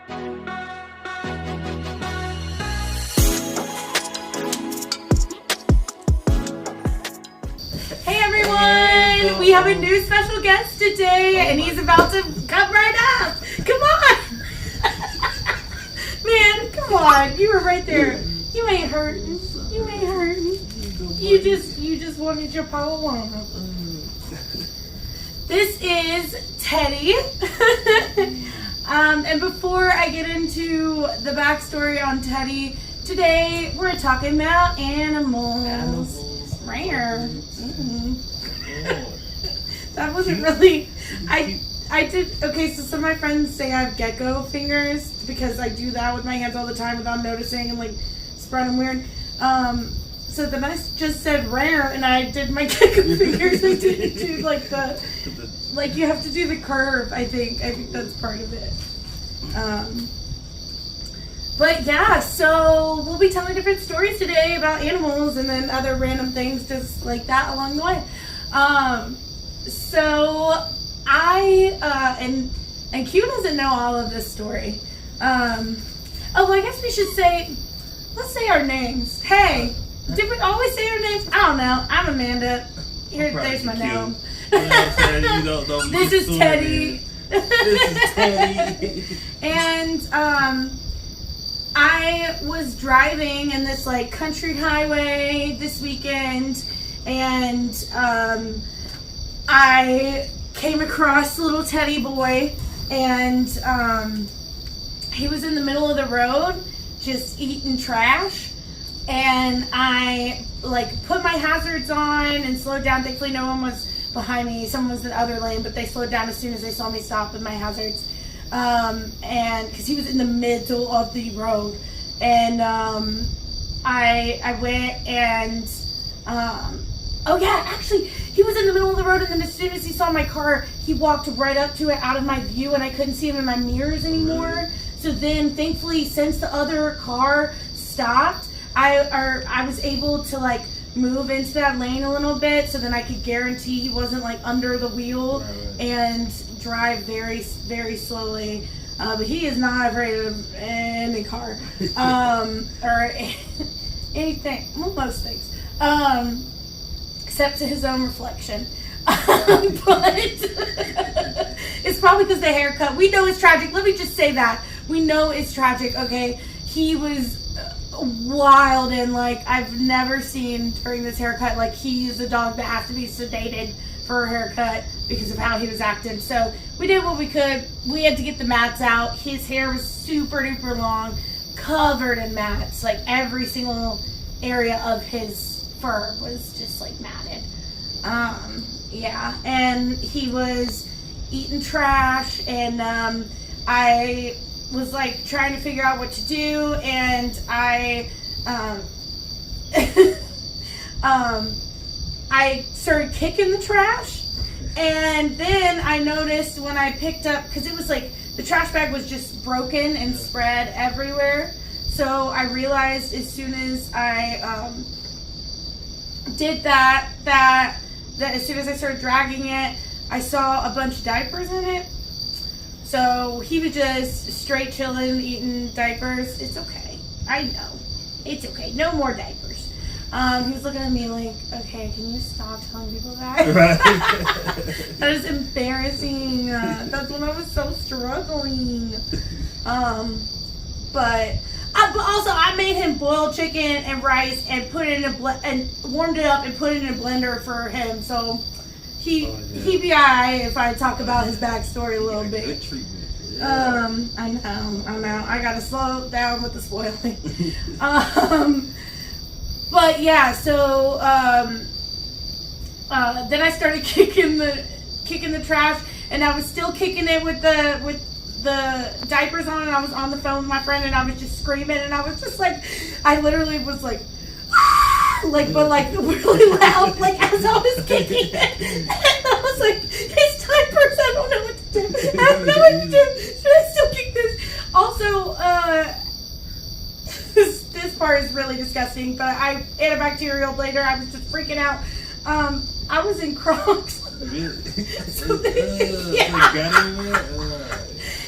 Hey everyone! We have a new special guest today, and he's about to come right up. Come on, man! Come on! You were right there. You ain't hurting. You ain't hurting. You just wanted your power. This is Teddy. And before I get into the backstory on Teddy, today we're talking about animals. Rare. That wasn't really. I did. Okay, so some of my friends say I have gecko fingers because I do that with my hands all the time without noticing and like spread them weird. So then I just said rare and I did my gecko fingers. I didn't do like like you have to do the curve. I think that's part of it. But yeah, so we'll be telling different stories today about animals and then other random things just like that along the way. So I, and Q doesn't know all of this story. Oh, well, I guess we should let's say our names. Hey, did we always say our names? I don't know. I'm Amanda. There's my name. This is Teddy. This is Teddy. And, I was driving in this like country highway this weekend, and I came across little Teddy boy, and he was in the middle of the road just eating trash, and I like put my hazards on and slowed down. Thankfully no one was behind me. Someone was in the other lane, but they slowed down as soon as they saw me stop with my hazards. And because he was in the middle of the road, and I went and oh yeah, actually he was in the middle of the road, and then as soon as he saw my car, he walked right up to it out of my view, and I couldn't see him in my mirrors anymore. So then thankfully, since the other car stopped, I was able to like move into that lane a little bit, so then I could guarantee he wasn't like under the wheel and drive very, very slowly. But he is not afraid of any car or anything. Well, most things, except to his own reflection. But it's probably because the haircut. We know it's tragic. Let me just say that we know it's tragic. Okay, he was wild and like I've never seen during this haircut. Like he is a dog that has to be sedated for a haircut because of how he was acting. So we did what we could. We had to get the mats out. His hair was super duper long, covered in mats. Like every single area of his fur was just like matted. Yeah, and he was eating trash, and I was like trying to figure out what to do, and I I started kicking the trash, and then I noticed when I picked up, because it was like the trash bag was just broken and spread everywhere, so I realized as soon as I did that as soon as I started dragging it, I saw a bunch of diapers in it. So he was just straight chilling, eating diapers. It's okay. I know. It's okay. No more diapers. He was looking at me like, okay, can you stop telling people that? That is embarrassing. That's when I was so struggling. But also I made him boiled chicken and rice and put it in and warmed it up and put it in a blender for him. So he'd be alright if I talk about his backstory a little bit. Good treatment. I know. I gotta slow down with the spoiling. But yeah, so then I started kicking the trash, and I was still kicking it with the diapers on, and I was on the phone with my friend, and I was just screaming, and I was just like, I literally was like, like, but like really loud, like as I was kicking it, and I was like, his diapers, I don't know what to do. I don't know what to do. Should I still kick this? Also, this part is really disgusting, but I antibacterial later. I was just freaking out. I was in Crocs. Really? So yeah.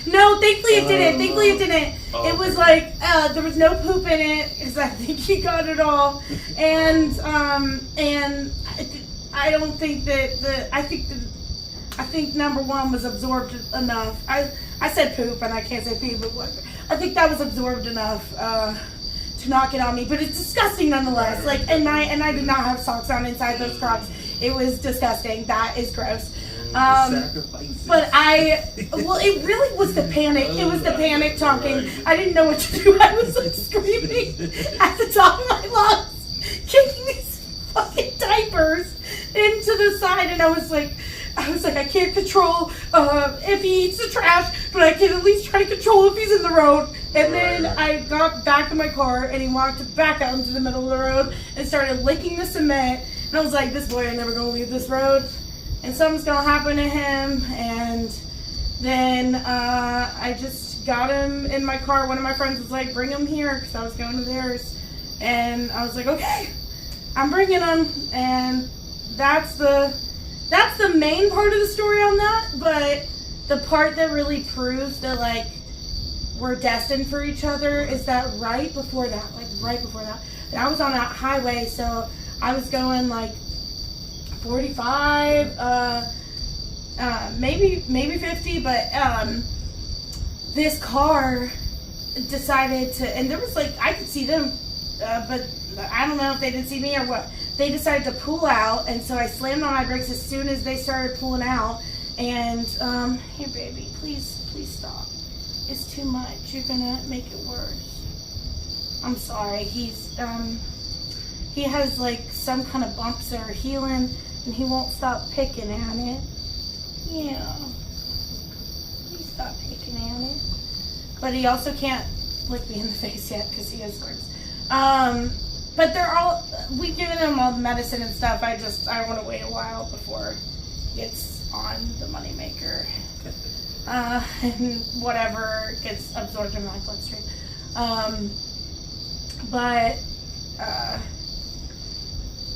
No, thankfully it didn't. Thankfully it didn't. Oh, it was okay. like, there was no poop in it, because I think he got it all. And I don't think that I think number one was absorbed enough. I said poop, and I can't say pee, but I think that was absorbed enough to not get on me. But it's disgusting nonetheless. Like, and I did not have socks on inside those Crocs. It was disgusting. That is gross. But it really was the panic. It was the panic talking. I didn't know what to do. I was like screaming at the top of my lungs, kicking these fucking diapers into the side, and I was like, I can't control if he eats the trash, but I can at least try to control if he's in the road. And then I got back in my car, and he walked back out into the middle of the road and started licking the cement. And I was like, this boy ain't never gonna leave this road, and something's gonna happen to him. And then I just got him in my car. One of my friends was like, bring him here, because I was going to theirs. And I was like, okay, I'm bringing him. And that's the main part of the story on that. But the part that really proves that, like, we're destined for each other is that right before that, and I was on a highway, so I was going like 45, maybe 50, but this car decided to, and there was like, I could see them, but I don't know if they didn't see me or what. They decided to pull out, and so I slammed on my brakes as soon as they started pulling out. And here, baby, please stop. It's too much. You're gonna make it worse. I'm sorry. He has like some kind of bumps that are healing, and he won't stop picking at it. Yeah, he stopped picking at it, but he also can't look me in the face yet because he has words. But we've given him all the medicine and stuff. I want to wait a while before it's on the moneymaker. And whatever gets absorbed in my bloodstream.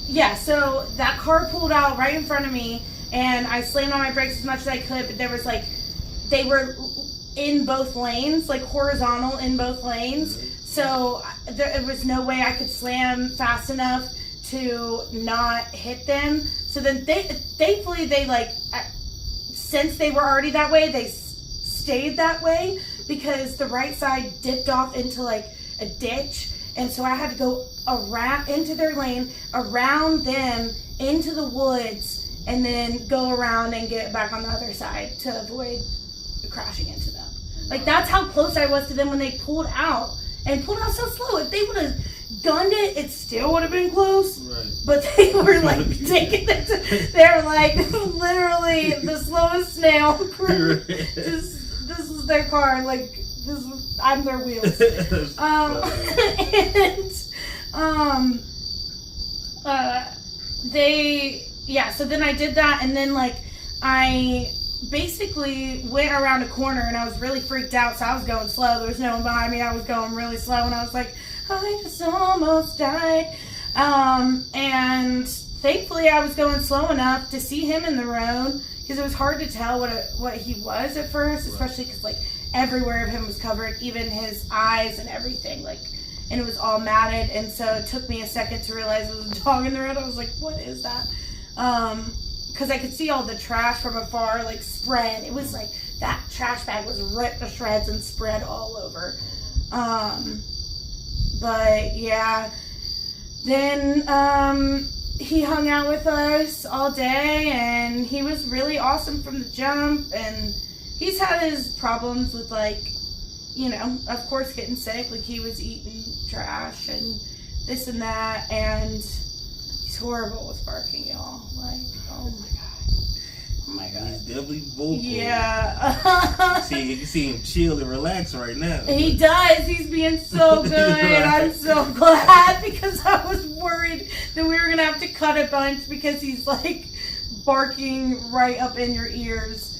Yeah, so that car pulled out right in front of me, and I slammed on my brakes as much as I could, but there was like, they were in both lanes, like horizontal in both lanes. So there was no way I could slam fast enough to not hit them. So then thankfully they like, since they were already that way, they stayed that way, because the right side dipped off into like a ditch. And so I had to go around into their lane, around them, into the woods, and then go around and get back on the other side to avoid crashing into them. Like, that's how close I was to them when they pulled out. And pulled out so slow. If they would have gunned it, it still would have been close. Right. But they were like taking it. They're like literally the slowest snail. This is their car. Like, I'm their wheels. So then I did that, and then like I basically went around a corner, and I was really freaked out, so I was going slow. There was no one behind me. I was going really slow, and I was like, I just almost died. And thankfully I was going slow enough to see him in the road, because it was hard to tell what he was at first, especially because like everywhere of him was covered, even his eyes and everything, like, and it was all matted. And so it took me a second to realize it was a dog in the road. I was like, what is that? Because I could see all the trash from afar, like, spread. It was like that trash bag was ripped to shreds and spread all over. But yeah, then he hung out with us all day, and he was really awesome from the jump. And he's had his problems with, like, you know, of course, getting sick. Like, he was eating trash and this and that, and he's horrible with barking, y'all. Like, oh my god. Oh my god. He's definitely vocal. Yeah. You see him chill and relax right now. He does. He's being so good. I'm so glad, because I was worried that we were going to have to cut a bunch, because he's like barking right up in your ears.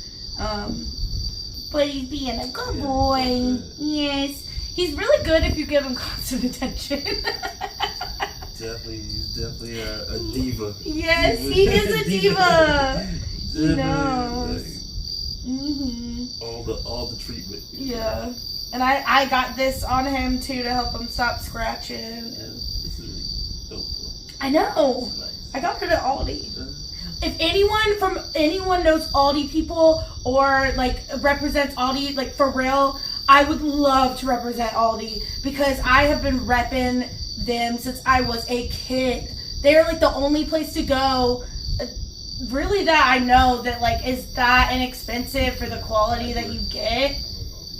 But he's being a good boy. Yes. He's really good if you give him constant attention. He's definitely a diva. Yes, he is a diva. He knows. Mm-hmm. all the treatment. Yeah. And I got this on him too to help him stop scratching. And This is really dope though. I know. Nice. I got it at Aldi. If anyone knows Aldi people or like represents Aldi, like for real, I would love to represent Aldi because I have been repping them since I was a kid. They're like the only place to go, really, that I know that like is that inexpensive for the quality that you get,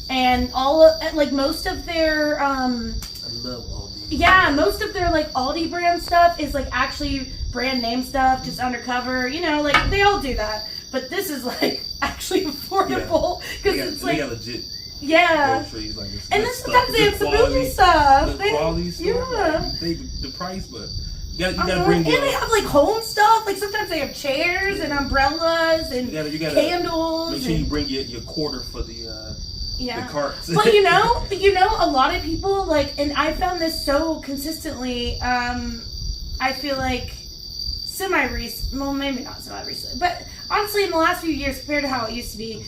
and most of their I love all these. yeah, most of their like Aldi brand stuff is like actually brand name stuff, just undercover. You know, like they all do that, but this is like actually affordable because it's like they got legit. Yeah. Groceries, like And then sometimes they have some bougie stuff. The quality stuff. Yeah. The price, but you gotta bring. And they have like home stuff. Like sometimes they have chairs and umbrellas and you gotta candles. Make sure you bring your quarter for the carts. But you know, a lot of people like, and I found this so consistently. I feel like well, maybe not semi-recently, but honestly, in the last few years compared to how it used to be,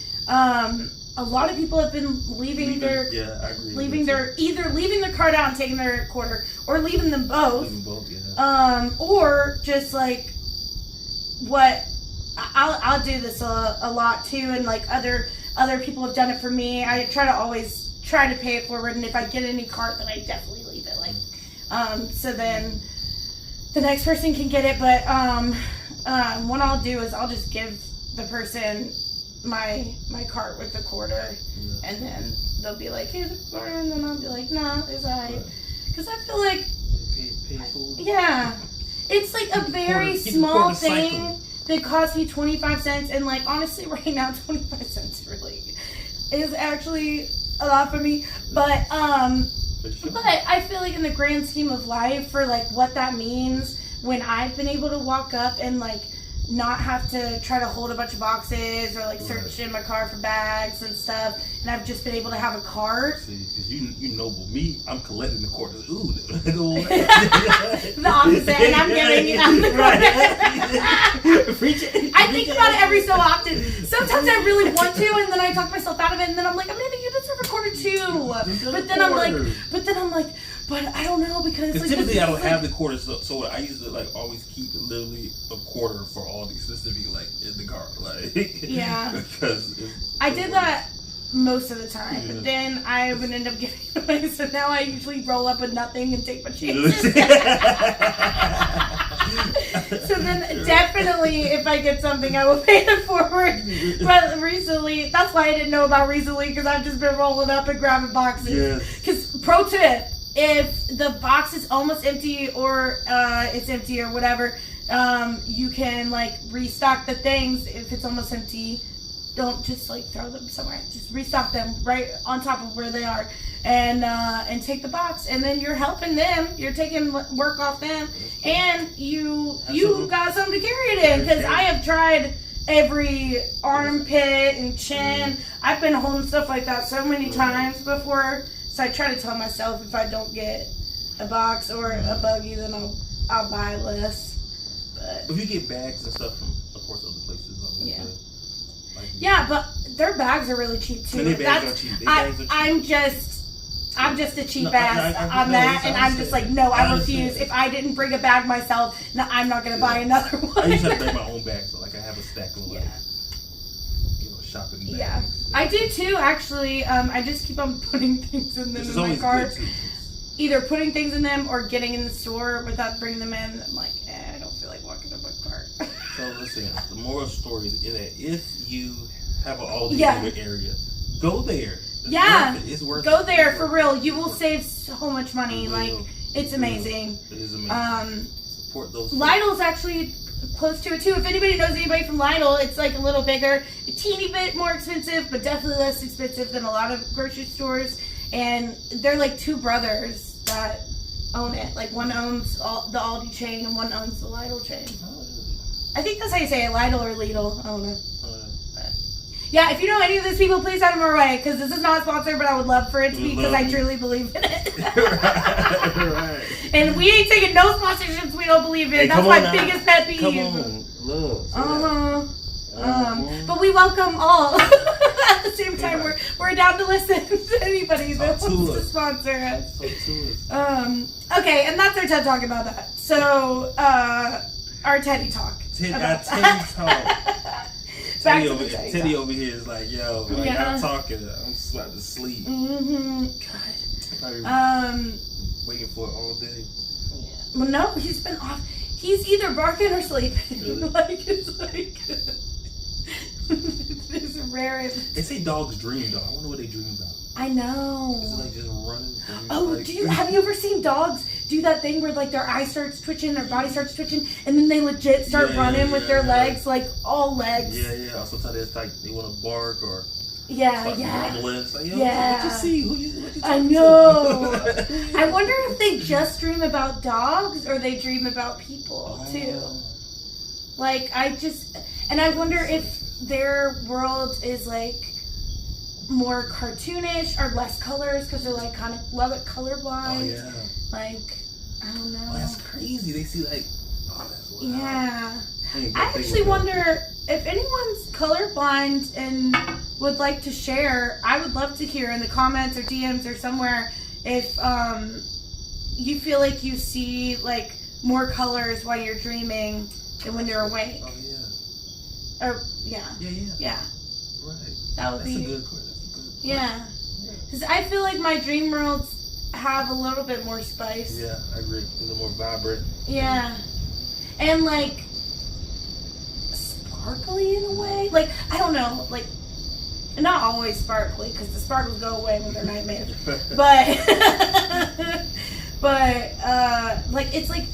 a lot of people have been leaving their either leaving their card out and taking their quarter, or leaving them both. Or just like what I'll do this a lot too, and like other people have done it for me. I always try to pay it forward, and if I get any cart, then I definitely leave it. Like, so then the next person can get it. But what I'll do is I'll just give the person my cart with the quarter, and then they'll be like, here's a quarter, and then I'll be like, nah, it's alright. Because I feel like, yeah, it's like a very small thing that cost me 25 cents, and like honestly right now 25 cents really is actually a lot for me, but I feel like in the grand scheme of life, for like what that means, when I've been able to walk up and like not have to try to hold a bunch of boxes or like search in my car for bags and stuff, and I've just been able to have a cart. See, because you noble me, I'm collecting the quarters. Ooh, the opposite, and I'm giving you the quarter. I think about it every so often. Sometimes I really want to, and then I talk myself out of it, and then I'm like, Amanda, you deserve a quarter too. But then I'm like, but I don't know because like, typically I don't have the quarters, so I used to like always keep literally a quarter for all these, just to be like in the car, like yeah. Because I did that most of the time, but then I would end up giving it away. So now I usually roll up with nothing and take my chances. So then definitely, if I get something, I will pay it forward. But recently, that's why I didn't know about recently, because I've just been rolling up and grabbing boxes. Because pro tip, if the box is almost empty or it's empty or whatever, you can like restock the things. If it's almost empty, don't just like throw them somewhere. Just restock them right on top of where they are, and take the box. And then you're helping them. You're taking work off them, and you got something to carry it in. Because I have tried every armpit and chin. I've been holding stuff like that so many times before. So I try to tell myself if I don't get a box or a buggy, then I'll buy less. But if you get bags and stuff from, of course, other places, yeah, but their bags are really cheap too. Their bags are cheap. I'm just a cheap ass on that, and I'm just like, no, I refuse. If I didn't bring a bag myself, no, I'm not gonna buy another one. I used to bring my own bag, so like I have a stack of like, shopping bags. Yeah, I do too. Actually, I just keep on putting things in them in my cart. Either putting things in them or getting in the store without bringing them in. I'm like, I don't feel like walking to my cart. So listen, the moral story is that if you have an Aldi in your area, go there. It's worth it. Go there for real. You will save so much money. Like, it's amazing. It is amazing. Support those. Lidl's actually close to it too. If anybody knows anybody from Lidl, it's like a little bigger, a teeny bit more expensive, but definitely less expensive than a lot of grocery stores. And they're like two brothers that own it. Like one owns the Aldi chain and one owns the Lidl chain. I think that's how you say it, Lidl or Lidl. I don't know. Yeah, if you know any of these people, please send them our way, because this is not sponsored, but I would love for it to be, because I truly believe in it. Right. And we ain't taking no sponsorships we don't believe in. That's my biggest pet peeve. Come on, love. But we welcome all. At the same time, we're down to listen to anybody that wants to sponsor us. Okay, and that's our TED Talk about that. So, our Teddy Talk. Teddy Talk. Teddy over here is like, yo, I'm talking. I'm just about to sleep. God. Waiting for it all day. Yeah. Well, no, he's been off. He's either barking or sleeping. Really? It's like there's a rare. They say dogs dream though. I wonder what they dream about. I know. Is it like just running? Have you ever seen dogs do that thing where like their eye starts twitching, their body starts twitching, and then they legit start running with their legs, like all legs? Yeah. Sometimes it's like they want to bark or. Rumbling. It's like, yo, what you see? What you I know. I wonder if they just dream about dogs or they dream about people too. Like I wonder if their world is like more cartoonish or less colors because they're like kind of colorblind. Oh yeah. Like I don't know. Oh, that's crazy. They see like. Oh, that's wild. Yeah. I actually wonder if anyone's colorblind and would like to share. I would love to hear in the comments or DMs or somewhere if you feel like you see like more colors while you're dreaming than when you're awake. Oh yeah. Or yeah. Yeah. Right. That would be a good question. Yeah. Because I feel like my dream worlds have a little bit more spice. Yeah, I agree. A little more vibrant. Yeah. And like sparkly in a way. Like I don't know, like not always sparkly because the sparkles go away when they're nightmares. but like it's like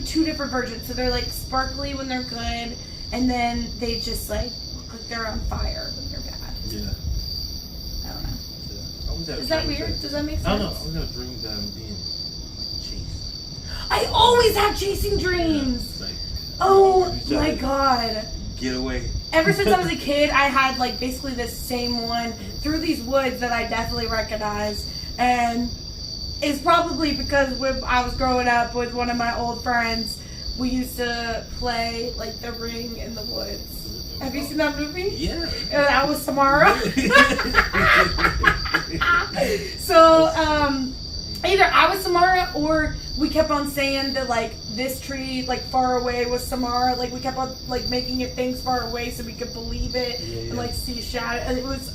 two different versions. So they're like sparkly when they're good, and then they just like look like they're on fire when they're bad. Yeah. I don't know. Yeah. Is that weird? Does that make sense? I don't know. I was gonna dream that I'm being chased. I always have chasing dreams. Yeah, like, oh my god. Get away. Ever since I was a kid, I had like basically the same one through these woods that I definitely recognize. And it's probably because when I was growing up with one of my old friends, we used to play like The Ring in the woods. Have you seen that movie? Yeah. That was Samara. So, either I was Samara or we kept on saying that like this tree like far away was Samara. Like we kept on like making it things far away so we could believe it and like see a shadow. And it was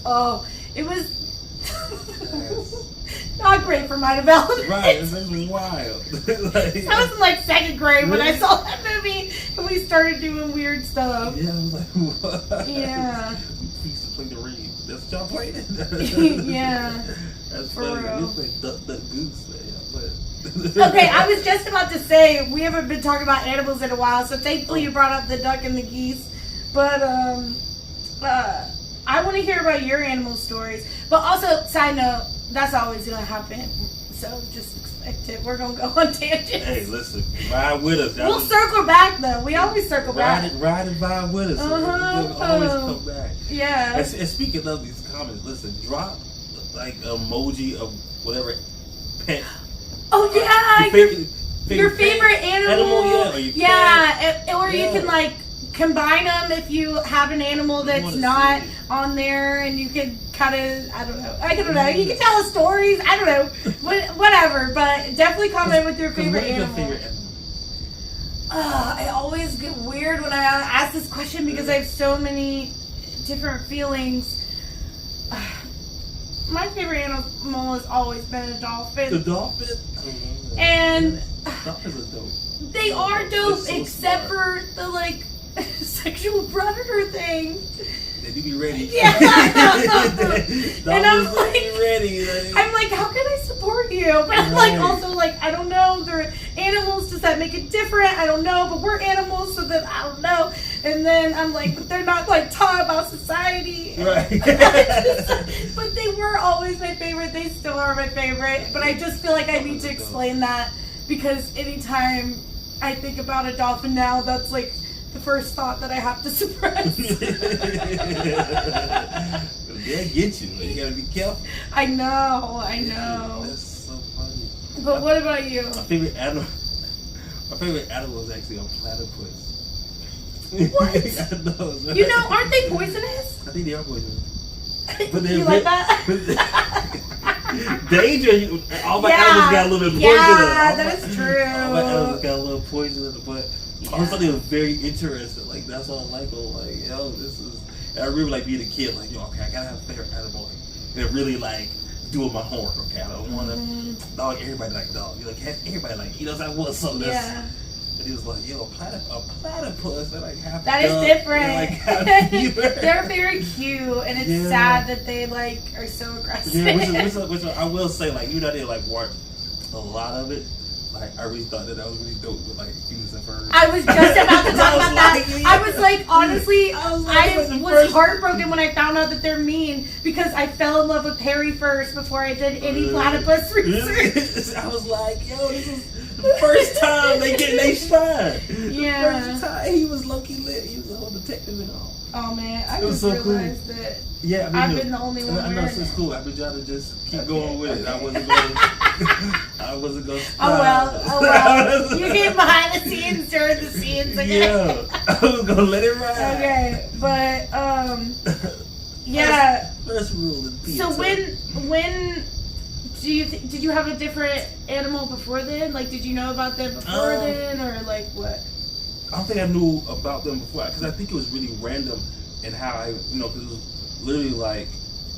not great for my development. Right, this is wild. I was in like second grade when I saw that movie and we started doing weird stuff. Yeah, I was like, what? Yeah. We used to play The Ring. That's what y'all played? Yeah. That's funny. We played Duck, Duck, Goose, man. Okay, I was just about to say we haven't been talking about animals in a while, so thankfully you brought up the duck and the geese. But I want to hear about your animal stories. But also, side note, that's always gonna happen. So just expect it. We're gonna go on tangents. Hey, listen, ride with us. We'll circle back though. We always circle back. Ride and vibe with us. We'll always come back. Yeah. And speaking of these comments, listen, drop like emoji of whatever pet. Oh yeah, your favorite animal. Or you can like combine them if you have an animal that's not on there, and you can kind of I don't know. You can tell us stories. I don't know, whatever. But definitely comment with your favorite animal. I always get weird when I ask this question because I have so many different feelings. My favorite animal has always been a dolphin. The dolphin? And dolphins are dope. They are dope, so except for the like sexual predator thing. They need to be ready. Yeah. And I'm like, ready. I'm like, how can I support you? But I'm like, also like, I don't know. They're animals. Does that make it different? I don't know. But we're animals, so then I don't know. And then I'm like, but they're not like taught about society. Right. But they were always my favorite. They still are my favorite. But I just feel like I need to explain that because anytime I think about a dolphin now, that's like the first thought that I have to suppress. They'll get you. You gotta be careful. I know. That's so funny. But what about you? My favorite animal is actually a platypus. What? You know, aren't they poisonous? I think they are poisonous. But you like that? Danger. All my animals got a little bit of poison. Yeah, that is true. All my animals got a little poison in it, but I always thought they were very interesting. Like that's all I like. Like yo, this is. And I remember like being a kid, like yo, okay, I gotta have a favorite animal, and really like doing my homework. Okay, I don't want to dog. Everybody like dog. You like everybody like you know. I want something that's. Yeah. And he was like, yo, a platypus. They're like half. That is different. Like they're very cute, and it's sad that they like are so aggressive. Yeah, which I will say, like even though I didn't like watch a lot of it. Like I really thought that was really dope with like humans and furs. I was just about to talk about that. I was like, honestly, I was heartbroken when I found out that they're mean because I fell in love with hairy furs before I did any platypus research. I was like, yo, this is the first time they get they shine. Yeah. The first time he was low-key lit. He was a whole detective and all. Oh man, I just realized that. Yeah, I've been the only one. I know it's cool. I've been trying to just keep going with it. I wasn't going. I wasn't going. Oh well. You came behind the scenes during the scenes. Okay? Yeah, I was gonna let it ride. Okay, but yeah. Let's rule the theater. So when did you have a different animal before then? Like, did you know about them before then, or like what? I don't think I knew about them before because I think it was really random in how I, because it was literally like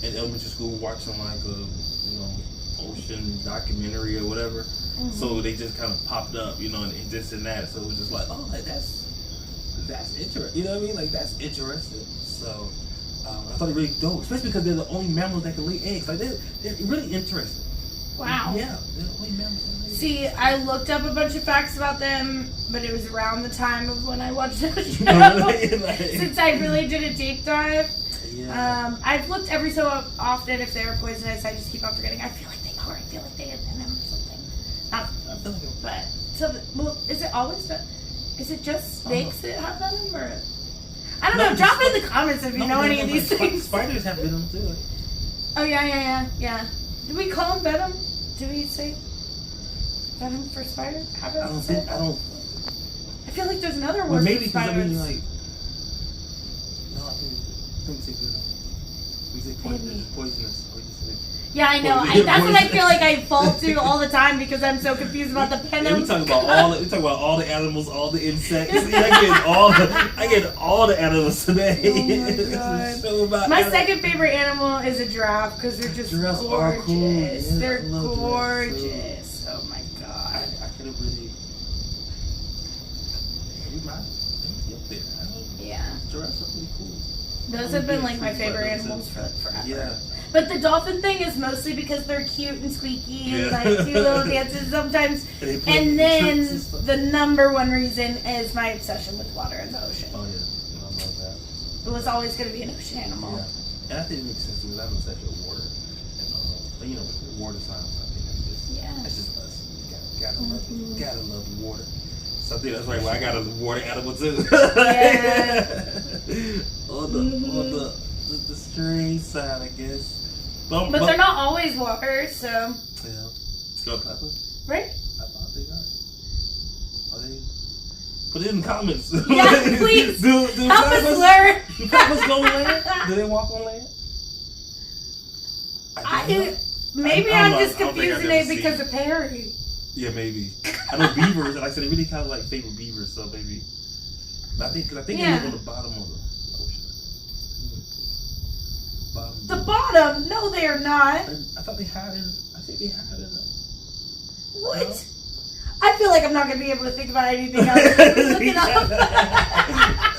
in elementary school watching like a, ocean documentary or whatever. Mm-hmm. So they just kind of popped up, and this and that. So it was just like, oh, that's interesting. You know what I mean? Like that's interesting. So I thought it really dope, especially because they're the only mammals that can lay eggs. Like they're really interesting. Wow. Yeah, they're the only mammals that lay eggs. See, I looked up a bunch of facts about them, but it was around the time of when I watched the show. Since I really did a deep dive. Yeah. I've looked every so often if they were poisonous. I just keep on forgetting. I feel like they are. I feel like they have venom or something. But is it always that? Is it just snakes that have venom, or I don't know? Drop it in the comments if you know any of these things. Spiders have venom too. Oh yeah. Do we call them venom? Do we say venom for spiders? I don't. I feel like there's another word for spiders. I mean, like, no, I think we say venom. We say poisonous. Yeah, I know. That's what I feel like I fall to all the time because I'm so confused about the venom. Yeah, we talk about all the animals, all the insects. I get all the animals today. Oh my God. My second favorite animal is a giraffe because they're just gorgeous. Are cool. Yes, they're gorgeous. Oh my God. I could have really. Yeah. Giraffes are really cool. Those have been like my favorite animals for like forever. Yeah. But the dolphin thing is mostly because they're cute and squeaky and like do little dances sometimes. And then the number one reason is my obsession with water in the ocean. Oh yeah, I love that. It was always going to be an ocean animal. Yeah. And I think it makes sense because I'm obsessed with water. And with water signs, I think that's just us. Gotta love the water. So I think that's right. Well, I got a water animal too. Yeah. on the strange side, I guess. But they're not always water, so. Yeah. Still platypus? Right? I thought they are. Are they? Put it in the comments. Yeah, please. do help us learn. Do platypus go on land? Do they walk on land? Maybe I'm just confusing it because of Perry. Yeah, maybe. I know beavers, like I said, they really kind of like favor beavers, so maybe. But I think they live on the bottom of the ocean. The bottom? No, they are not. I thought they hide in. I think they hide in them. What? No? I feel like I'm not going to be able to think about anything else. Look it up.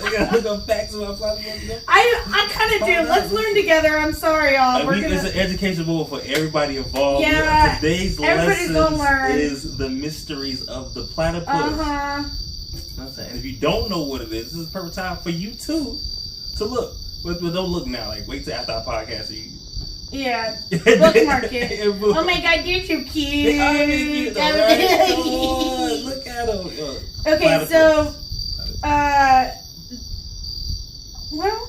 I gotta look up facts about platypus. I kind of do. Let's learn together. I'm sorry, y'all. It's an education book for everybody involved. Yeah. Today's lesson is the mysteries of the platypus. Uh-huh. And if you don't know what it is, this is the perfect time for you too to look. But don't look now. Like wait till after our podcast. Yeah. Bookmark it. Oh my God, you're too cute. Look at them. Okay, platypus. So well,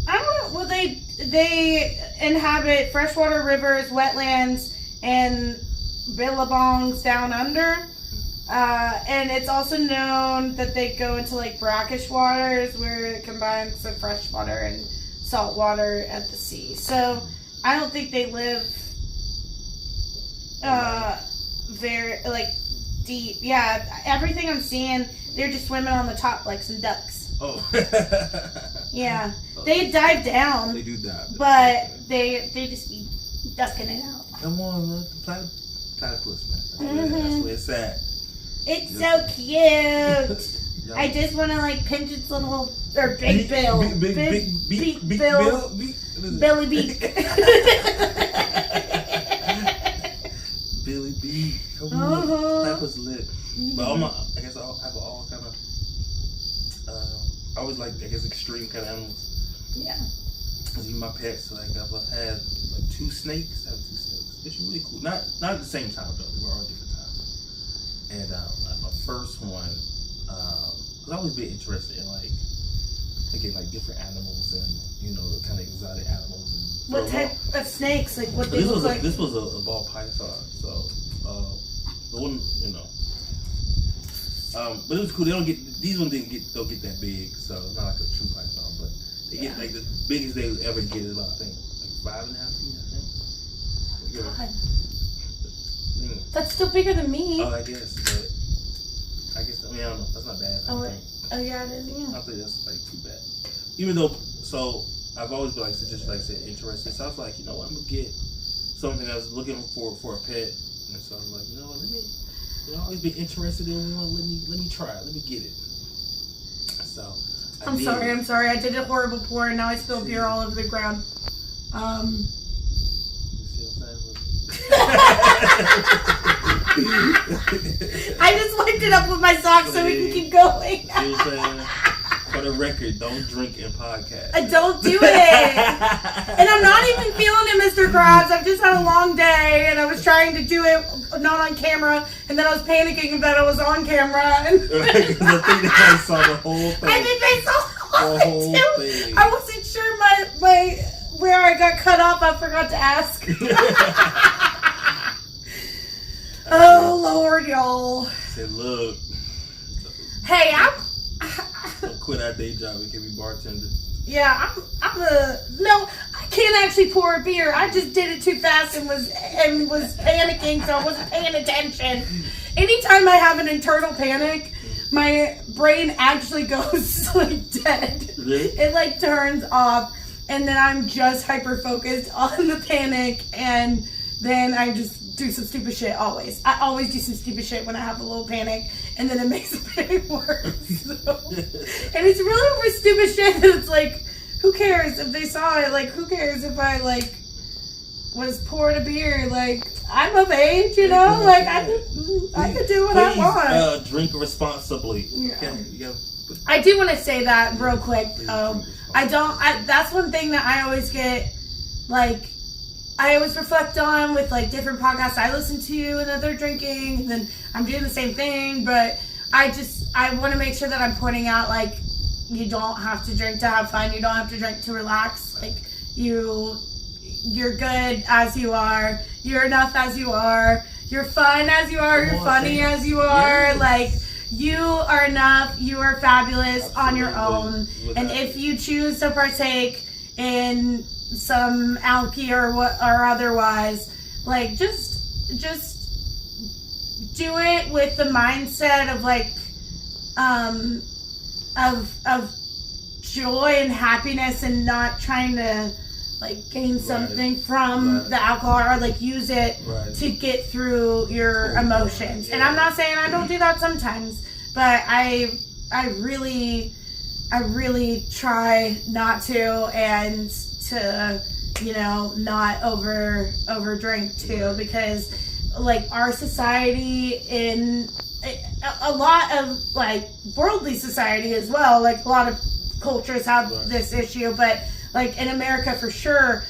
I don't know. Well, they inhabit freshwater rivers, wetlands, and billabongs down under. And it's also known that they go into like brackish waters where it combines the fresh water and salt water at the sea. So I don't think they live very like deep. Yeah, everything I'm seeing, they're just swimming on the top like some ducks. Oh. Yeah, they dive down. They do dive. But they just be ducking it out. Come on, man. Platypus, man. That's where it's at. It's so cute. I just want to like pinch its little or big bill, big bill, Billy Beak. Billy Beak. Come on, that was lit. But I guess I have all kind of. I always like extreme kind of animals. Yeah. Cause even my pets, like I've had like 2 snakes. I have 2 snakes, which is really cool. Not at the same time though. They were all different times. And like my first one, cause I've always been interested in like different animals and the kind of exotic animals. And what type of snakes? Like what they look like? This was a ball python. So the one but it was cool. These ones don't get that big, so it's not like a true python, but they get like the biggest they would ever get is about I think like 5.5 feet. God. That's still bigger than me. Oh, I guess, but I don't know. That's not bad. Oh yeah, it is. Yeah. I don't think that's like too bad. Even though, so I've always been interested. So I was like, you know what, I'm gonna get something I was looking for a pet, and so I was like, let me. I've always been interested in one. Let me try it. Let me get it. So I'm sorry. I did a horrible pour and now I spilled beer all over the ground. You see what I'm saying? I just wiped it up with my socks so we can keep going. See what I'm saying? For the record, don't drink in podcast. I don't do it. And I'm not even feeling it, Mr. Krabs. I've just had a long day and I was trying to do it not on camera, and then I was panicking that I was on camera. And because I think I saw the whole thing. I think they saw the whole thing. I wasn't sure my where I got cut off. I forgot to ask. Oh Lord, y'all. Said, look. Hey, Don't quit our day job and can be bartender. Yeah, no, I can't actually pour a beer. I just did it too fast and was panicking, so I wasn't paying attention. Anytime I have an internal panic, my brain actually goes like dead. Really? It like turns off, and then I'm just hyper focused on the panic, and then I just do some stupid shit always. I always do some stupid shit when I have a little panic, and then it makes the panic worse. So. And it's really over stupid shit that it's like, who cares if they saw it? Like, who cares if I like was poured a beer? Like, I'm of age, Like, I could do what I want. Drink responsibly. Yeah. I do want to say that real quick. That's one thing that I always get, like, I always reflect on with like different podcasts I listen to and that they're drinking, and then I'm doing the same thing, but I want to make sure that I'm pointing out like you don't have to drink to have fun, you don't have to drink to relax, like you're good as you are, you're enough as you are, you're fun as you are, you're funny as you are, like you are enough, you are fabulous on your own, and if you choose to partake in some alky or otherwise, like just do it with the mindset of like of joy and happiness, and not trying to like gain something from the alcohol, or like use it to get through your emotions. And I'm not saying I don't do that sometimes, but I really try not to, and to not over drink too, because like our society, in a lot of like worldly society as well, like a lot of cultures have this issue, but like in America for sure,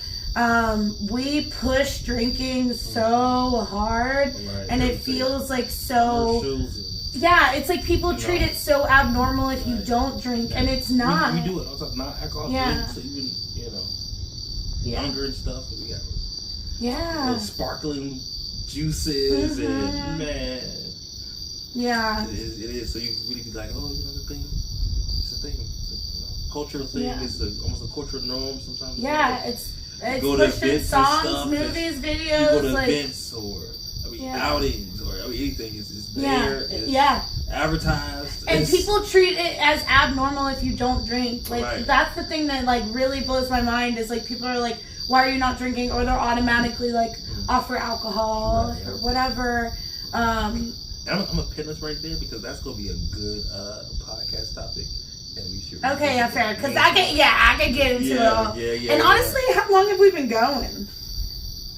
we push drinking so hard, and it feels like so. Yeah, it's like people treat it so abnormal if you don't drink, and it's not. We do it. Also, not alcohol drinks, even younger and stuff. We got sparkling juices and man. Yeah. It is. So you really be like, oh, the thing. It's a thing. It's a cultural thing. Yeah. It's almost a cultural norm sometimes. Yeah, it's go to pushed in events songs, and stuff, movies, videos. You go to like, events or outings or anything. It's there. It's advertised. And people treat it as abnormal if you don't drink. Like that's the thing that like really blows my mind is like people are like, why are you not drinking? Or they're automatically like offer alcohol or whatever. I'm gonna pin this right there because that's gonna be a good podcast topic. And we should fair. Because I can get into it all. Yeah. And honestly, how long have we been going?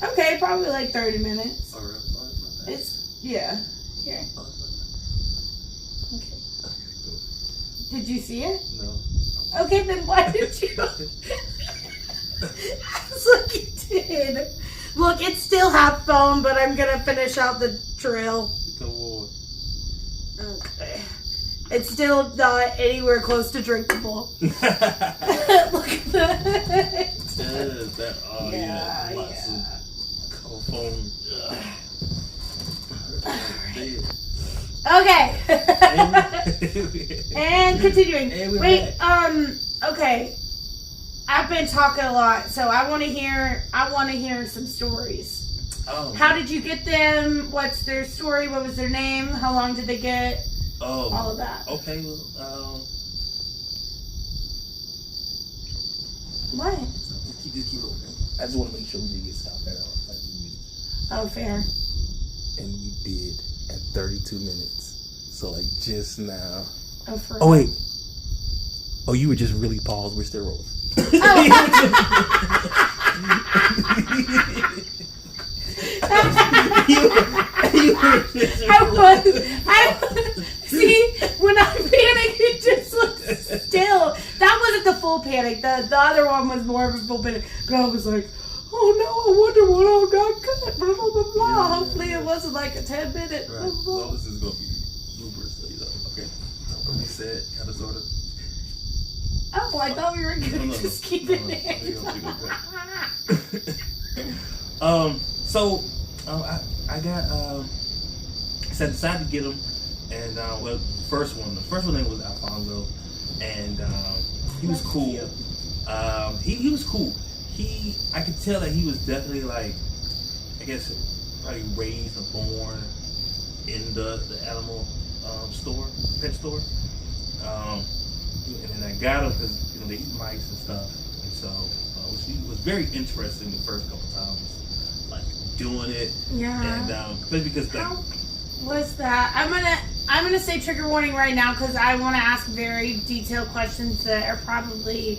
Okay, probably like 30 minutes. All right. It's here. Okay. Cool. Did you see it? No. Okay, then why did you? Look, you did. Look, it's still half foam, but I'm gonna finish out the trail. Come on. Okay. It's still not anywhere close to drinkable. Look at that. Lots of cold foam. Okay. And continuing. Wait, okay. I've been talking a lot, so I want to hear some stories. Oh. How did you get them? What's their story? What was their name? How long did they get? Oh. All of that. Okay, well, What? Just keep open. I just want to make sure we didn't get stopped at all. Like we did. Oh, fair. And we did at 32 minutes. So like just now. Oh, for Oh wait. Oh, you were just really paused. We're still rolling. See, when I panic, it just looks still. That wasn't the full panic. The other one was more of a full panic. And I was like, oh no, I wonder what all got cut. Blah, blah, blah, blah. Yeah. Hopefully it wasn't like a 10-minute. Right. So this is going to be bloopers, so you know. Okay. What we said, kind of, sort of. Oh, I thought we were going to just keep it in. So, I got, so I decided to get him, and, the first one name was Alfonso, and, he was cool. He was cool. I could tell that he was definitely like, I guess, probably raised or born in the animal, pet store. And then I got him because they eat mice and stuff, and so which was very interesting the first couple times, like doing it. Yeah. And because how was that? I'm gonna say trigger warning right now because I want to ask very detailed questions that are probably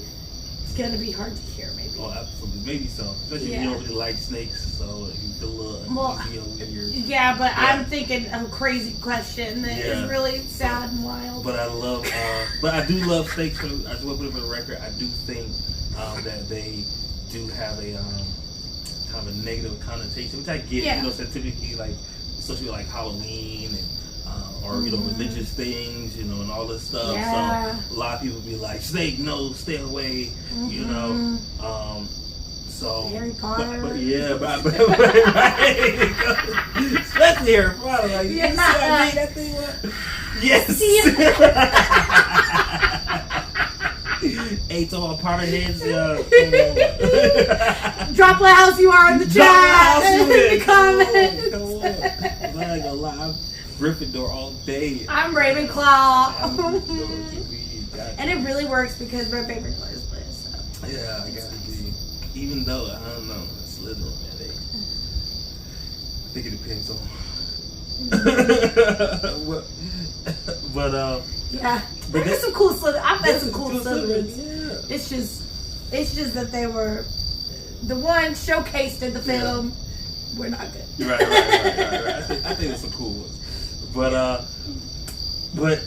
gonna be hard to hear. Maybe. Oh, absolutely, maybe so. Especially if you don't really like snakes, so you feel a little uneasy over your. Yeah, but I'm thinking a crazy question that is really sad and wild. But I love, but I do love snakes. I just want to put it for the record. I do think that they do have a kind of a negative connotation, which I get. So typically like associated with like Halloween and or religious things, and all this stuff. Yeah. So a lot of people be like, snake, no, stay away. So Harry Potter. But especially Harry Potter, like you see how big that thing was? Yes. Hey, to all Potter heads, drop what house you are in the chat. In the comments. Come on. I'm not gonna lie, Gryffindor all day. I'm Ravenclaw. And it really works because my favorite color is blue. So. Yeah, I gotta be. Even though I don't know, Slytherin, man. I think it depends on. Yeah, there's some cool Slytherins. I've met some cool Slytherins. Yeah. It's just that they were the ones showcased in the film. We're not good. Right. I think there's some cool ones, but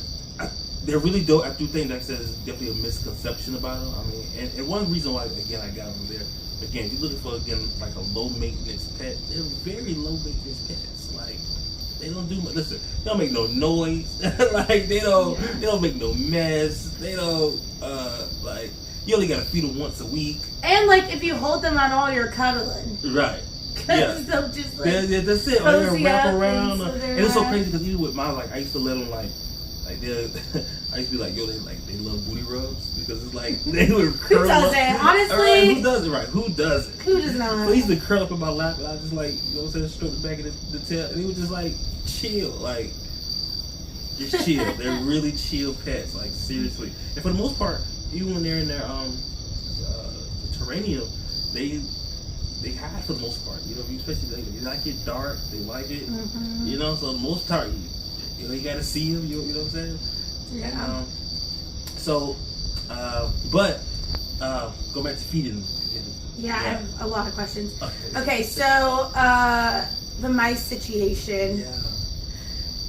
they're really dope. I do think, like I said, there's definitely a misconception about them. I mean, and one reason why, again, I got them there. Again, if you're looking for, like a low maintenance pet, they're very low maintenance pets. Like, they don't do much. Listen, they don't make no noise. Like, they don't make no mess. They don't, like, you only gotta feed them once a week. And, like, if you hold them on all, you're cuddling. Right. Because they'll just like that's it. Like, cozy wrap up around, into and their it's so lap. crazy because even with my I used to let them like they I used to be like, yo, they love booty rubs because it's like they would curl Who up. doesn't? Honestly, Right, who does it? Right? Who does it? Who does not? So he used to curl up in my lap, and I just like, you know what I'm saying, stroke the back of the tail, and he was just like chill, like just chill. They're really chill pets, like seriously. And for the most part, even when they're in their terrarium, they hide for the most part. You know, especially they like it dark, they like it. Mm-hmm. You know, so the most part, you know, you gotta see them. You know what I'm saying? Yeah. And, but go back to feeding. Yeah, I have a lot of questions. Okay, so the mice situation.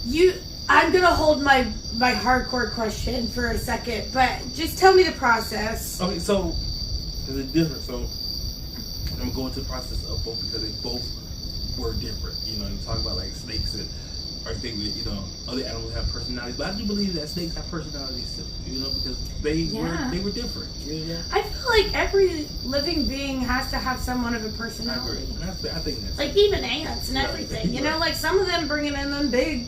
Yeah. I'm gonna hold my hardcore question for a second, but just tell me the process. Okay, so there's a difference. So I'm gonna go into the process of both because they both were different. You know, you talk about like snakes and or think you know other animals have personalities, but I do believe that snakes have personalities too. You know, because they were different. You know? I feel like every living being has to have somewhat of a personality. I agree. I think that's like even ants and everything. You know, like some of them bringing in them big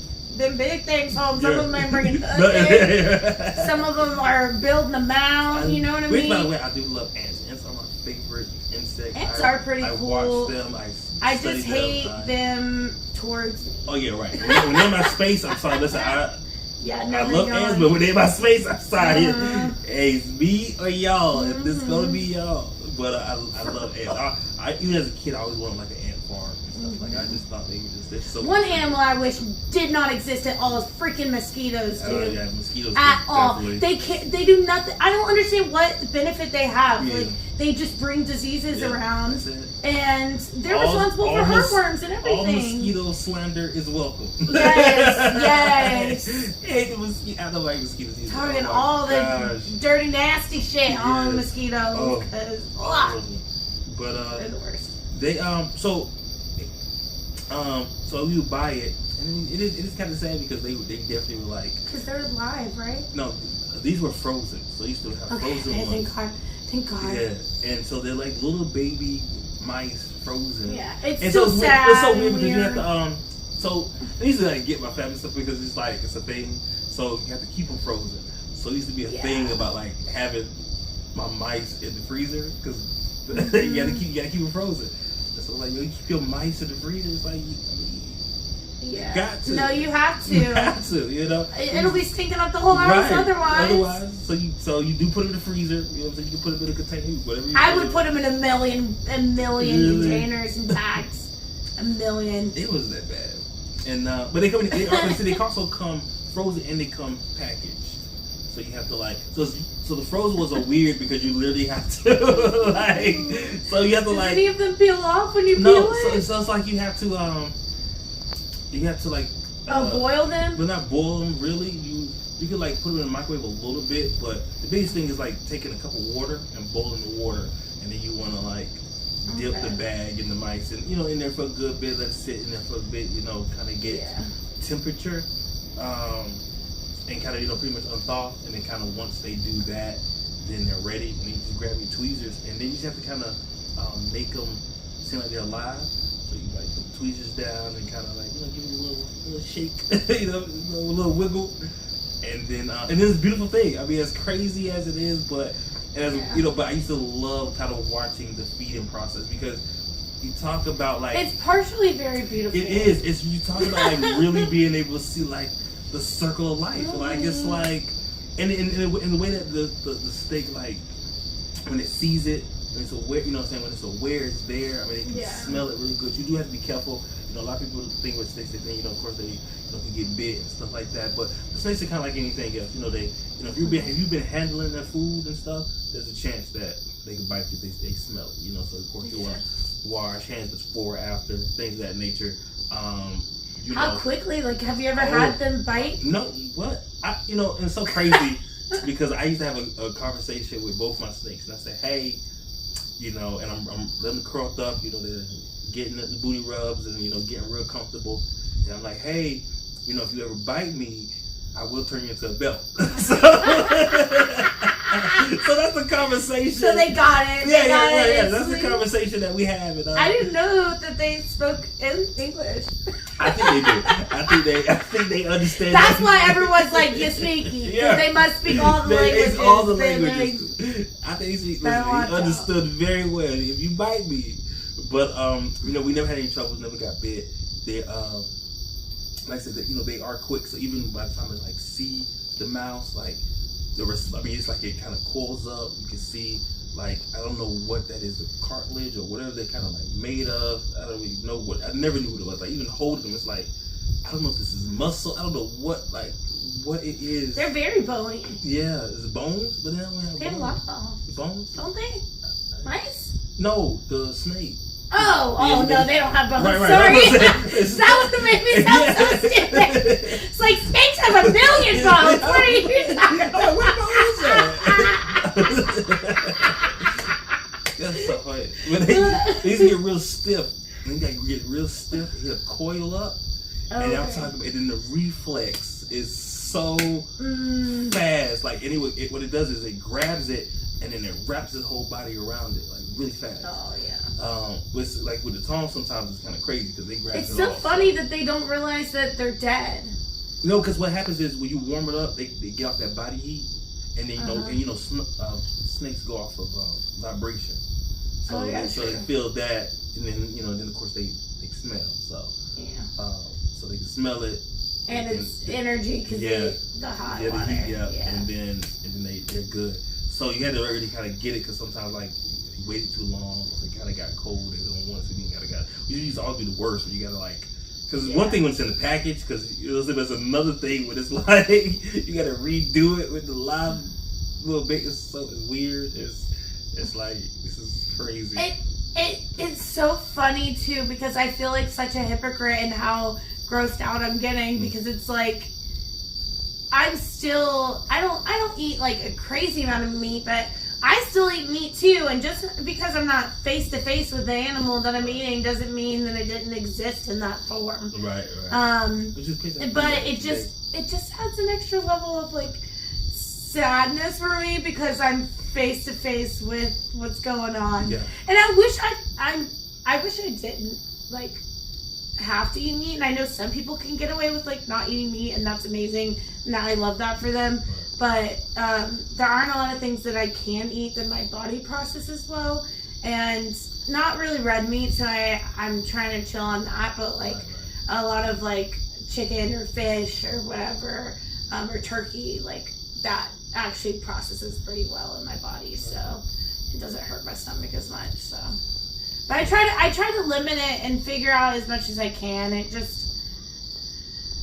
things home. Some of them are bringing things. Some of them are building a mound. You know what I mean? By the way, I do love ants. Ants are my favorite insects. Ants are pretty cool. I watch them. I just hate them towards me. Oh yeah, right. When they're in my space, I'm sorry. Listen, I love ants, but when they're in my space, I'm sorry. Hey, it's me or y'all. If this is gonna be y'all. But I love ants. I even as a kid, I always wanted like an ant farm and stuff. Like I just thought they were they're so. One animal I wish did not exist at all is freaking mosquitoes, dude. Oh yeah, mosquitoes. At all, definitely. they can't. They do nothing. I don't understand what benefit they have. Yeah. Like they just bring diseases around, That's it. and they're responsible for heartworms and everything. All mosquito slander is welcome. Yes. Hey, the mosquito. I don't like mosquitoes either. Talking Oh all gosh. the dirty, nasty shit on mosquitoes because but they're the worst. They so you buy it, and it is kind of sad because they definitely were like because they're live, right? No, these were frozen, so you used to have frozen ones. Thank God. Yeah, and so they're like little baby mice frozen. Yeah, it's and so sad. It's so weird because you have to So I used to like get my family stuff because it's a thing. So you have to keep them frozen. So it used to be a thing about like having my mice in the freezer because you gotta keep them frozen. And so like you keep your mice in the freezer. It's like you got to. No, you have to. You have to. You know, it'll be stinking up the whole house otherwise. So you do put them in the freezer. You know what I'm saying? You can put them in a container, whatever. I would put them in a million containers and bags. A million. It wasn't that bad. And but they come. They also come frozen and they come packaged. So you have to like so the frozen ones are weird because you literally have to like so you have to like. Does any of them peel off when you peel it? So it's like you have to like boil them. But not boil them really. You could like put them in the microwave a little bit, but the biggest thing is like taking a cup of water and boiling the water, and then you want to like dip the bag in the mice and in there for a good bit, let it sit in there for a bit, kind of get temperature, and kind of pretty much unthaw, and then kind of once they do that, then they're ready, and you just grab your tweezers, and then you just have to kind of make them seem like they're alive. So you like put the tweezers down and kind of like give it a little shake, a little wiggle, and then it's a beautiful thing. I mean, as crazy as it is, but but I used to love kind of watching the feeding process because you talk about like it's partially very beautiful. It is. It's you talk about like really being able to see like the circle of life. Like it's like, and in the way that the steak like when it sees it. When it's aware, when it's aware, it's there. I mean, they can smell it really good. You do have to be careful. A lot of people think with snakes, of course, they can get bit and stuff like that. But the snakes are kind of like anything else. If you've been handling their food and stuff, there's a chance that they can bite you. They smell it. So of course you want to wash hands before, after, things of that nature. How quickly? Like, have you ever had them bite? No. What? And it's so crazy because I used to have a conversation with both my snakes, and I said, hey. And I'm letting them curled up, they're getting the booty rubs and, getting real comfortable. And I'm like, hey, if you ever bite me, I will turn you into a belt. So that's the conversation. So they got it. Yeah. That's the conversation that we have. And, I didn't know that they spoke in English. I think they do. I think they understand. That's why everyone's like, "You sneaky." Yeah. They must speak all the languages. All the languages. I think he understood very well. If you bite me, but we never had any troubles. Never got bit. They like I said, they are quick. So even by the time they like see the mouse, like it's like it kind of coils up. You can see, like, I don't know what that is, the cartilage or whatever they're kind of like made of. I don't even know what. I never knew what it was. Like even holding them, it's like I don't know if this is muscle. I don't know what it is. They're very bony. Yeah, is it bones? But they don't have bones. They have a lot of bones. Bones? Don't they? Mice? No, the snake. Oh no, they don't have bones. Right, Sorry. That would make me sound so stupid. It's like snakes have 1 million bones. What are you talking about? What bones are? That's so funny. When they used to get real stiff. When they get real stiff, he'll coil up. And I'm talking about, and then the reflex is so fast. Like anyway, what it does is it grabs it and then it wraps his whole body around it, like really fast. Oh yeah. With the tongue, sometimes it's kind of crazy because they grab. It's so funny that they don't realize that they're dead. No, because what happens is when you warm it up, they get off that body heat, and then snakes go off of vibration. So so they feel that, and then of course they smell. So so they can smell it. And it's energy because the hot water. And then they're good. So you had to really kind of get it because sometimes like if you waited too long, it kind of got cold. They don't want to. You gotta. You used to always do the worst, but you gotta like. Because one thing when it's in the package, because there's another thing when it's like you gotta redo it with the live little bit. It's weird. It's like this is crazy. It's so funny too because I feel like such a hypocrite in how grossed out I'm getting because it's like I don't eat like a crazy amount of meat, but I still eat meat too, and just because I'm not face to face with the animal that I'm eating doesn't mean that it didn't exist in that form. Right. But it just adds an extra level of like sadness for me because I'm face to face with what's going on. Yeah. And I wish I didn't like have to eat meat, and I know some people can get away with like not eating meat, and that's amazing, and I love that for them. But there aren't a lot of things that I can eat that my body processes well, and not really red meat, so I'm trying to chill on that, but like a lot of like chicken or fish or whatever, or turkey, like that actually processes pretty well in my body, so it doesn't hurt my stomach as much. So, but I try to limit it and figure out as much as I can. It just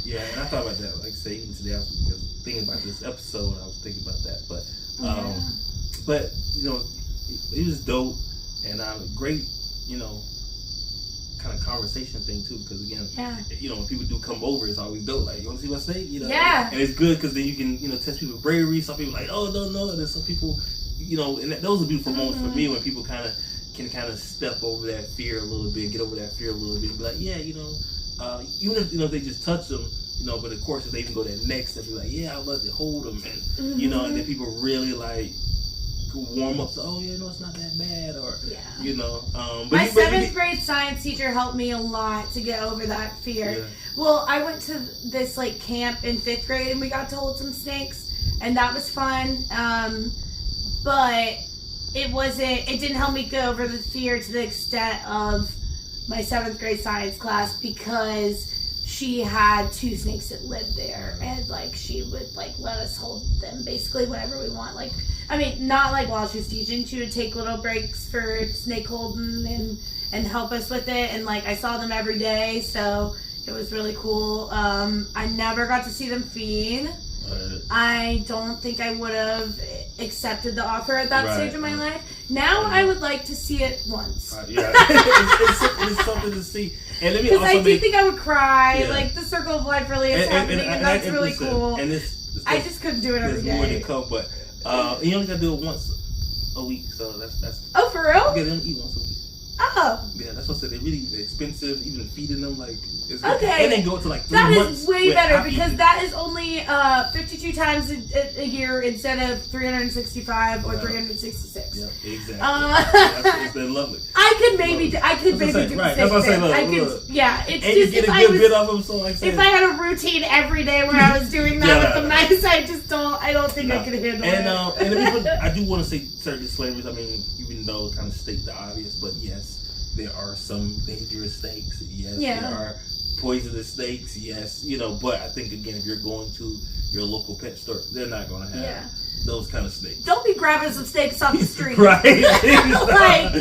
and I thought about that. Like say even today, I was thinking about this episode. I was thinking about that, but it was dope and great. Kind of conversation thing too, because again, when people do come over, it's always dope. Like, you want to see my steak? And it's good because then you can test people's bravery. Some people like, oh no, and then some people, and those are beautiful moments for me when people can step over that fear a little bit, get over that fear a little bit, and be like, even if they just touch them, but of course if they even go that next step, be like, I'd love to hold them, and and then people really like warm up. So, it's not that bad, or But my 7th grade science teacher helped me a lot to get over that fear. Yeah. Well, I went to this like camp in 5th grade, and we got to hold some snakes, and that was fun. But it didn't help me get over the fear to the extent of my 7th grade science class because she had 2 snakes that lived there, and like she would like let us hold them basically whenever we want. Like, I mean, not like while she was teaching. She would take little breaks for snake holding and help us with it. And like I saw them every day, so it was really cool. I never got to see them feed. I don't think I would have accepted the offer at that stage of my life. Now I would like to see it once. It's something to see. Because I do think I would cry. Like the circle of life really is happening, and that's really cool. And I just couldn't do it every day. More than come, but you only got to do it once a week, so that's. Oh, for real? Yeah, they only eat once a week. Oh. Yeah, that's what I said. They're really expensive, even feeding them, like, it's Okay. And they go to like 3 That months. is way better without because eating. that is only 52 times a year instead of 365 or 366. Yeah, exactly. It's been lovely. I could maybe do That's the what I'm saying, same right, that's what I'm thing. saying, I look. could, yeah. It's And just you get if a I good bit was, of them, so like I said. if I had a routine every day where I was doing that with the mice, I don't think I could handle it. And I do want to say certain disclaimers. I mean, even though it kind of state the obvious, but yes, there are some dangerous snakes. Yes, there are poisonous snakes. Yes, but I think again, if you're going to your local pet store, they're not going to have those kind of snakes. Don't be grabbing some snakes off the street. Right. Like,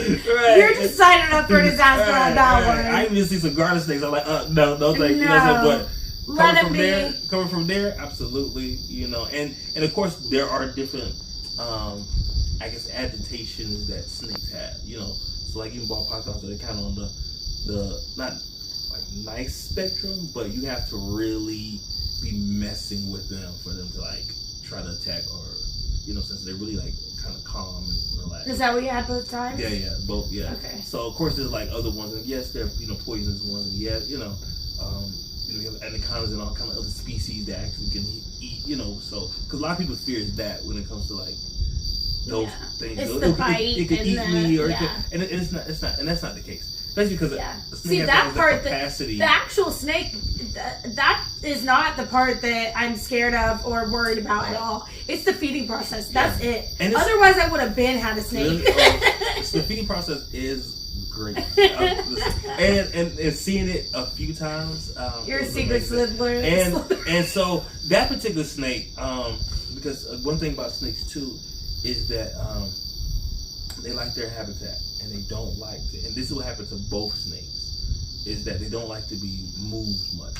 you're just signing up for a disaster on that one. I even see some garden snakes. I'm like, no, thank you. No. But Let them be. Coming from there, absolutely. And of course there are different, I guess, agitations that snakes have. So like even ball pythons, they're kind of on the not like nice spectrum, but you have to really be messing with them for them to like try to attack, or since they're really like kind of calm and relaxed. Is that what you had both times? Yeah, both. Yeah. Okay. So of course there's like other ones, and yes, they're poisonous ones, and yeah, you have anacondas and all kind of other species that actually can eat. So because a lot of people fear that when it comes to like those things. It's the bite it could eat and me, or yeah. and it's not, and that's not the case. Especially because the snake has that part, capacity. the actual snake, that is not the part that I'm scared of or worried about at all. It's the feeding process. That's it. And otherwise, I would have been had a snake. The feeding process is great, and seeing it a few times. You're a secret Slytherin. And so that particular snake, because one thing about snakes too is that they like their habitat, and they don't like to, and this is what happened to both snakes, is that they don't like to be moved much.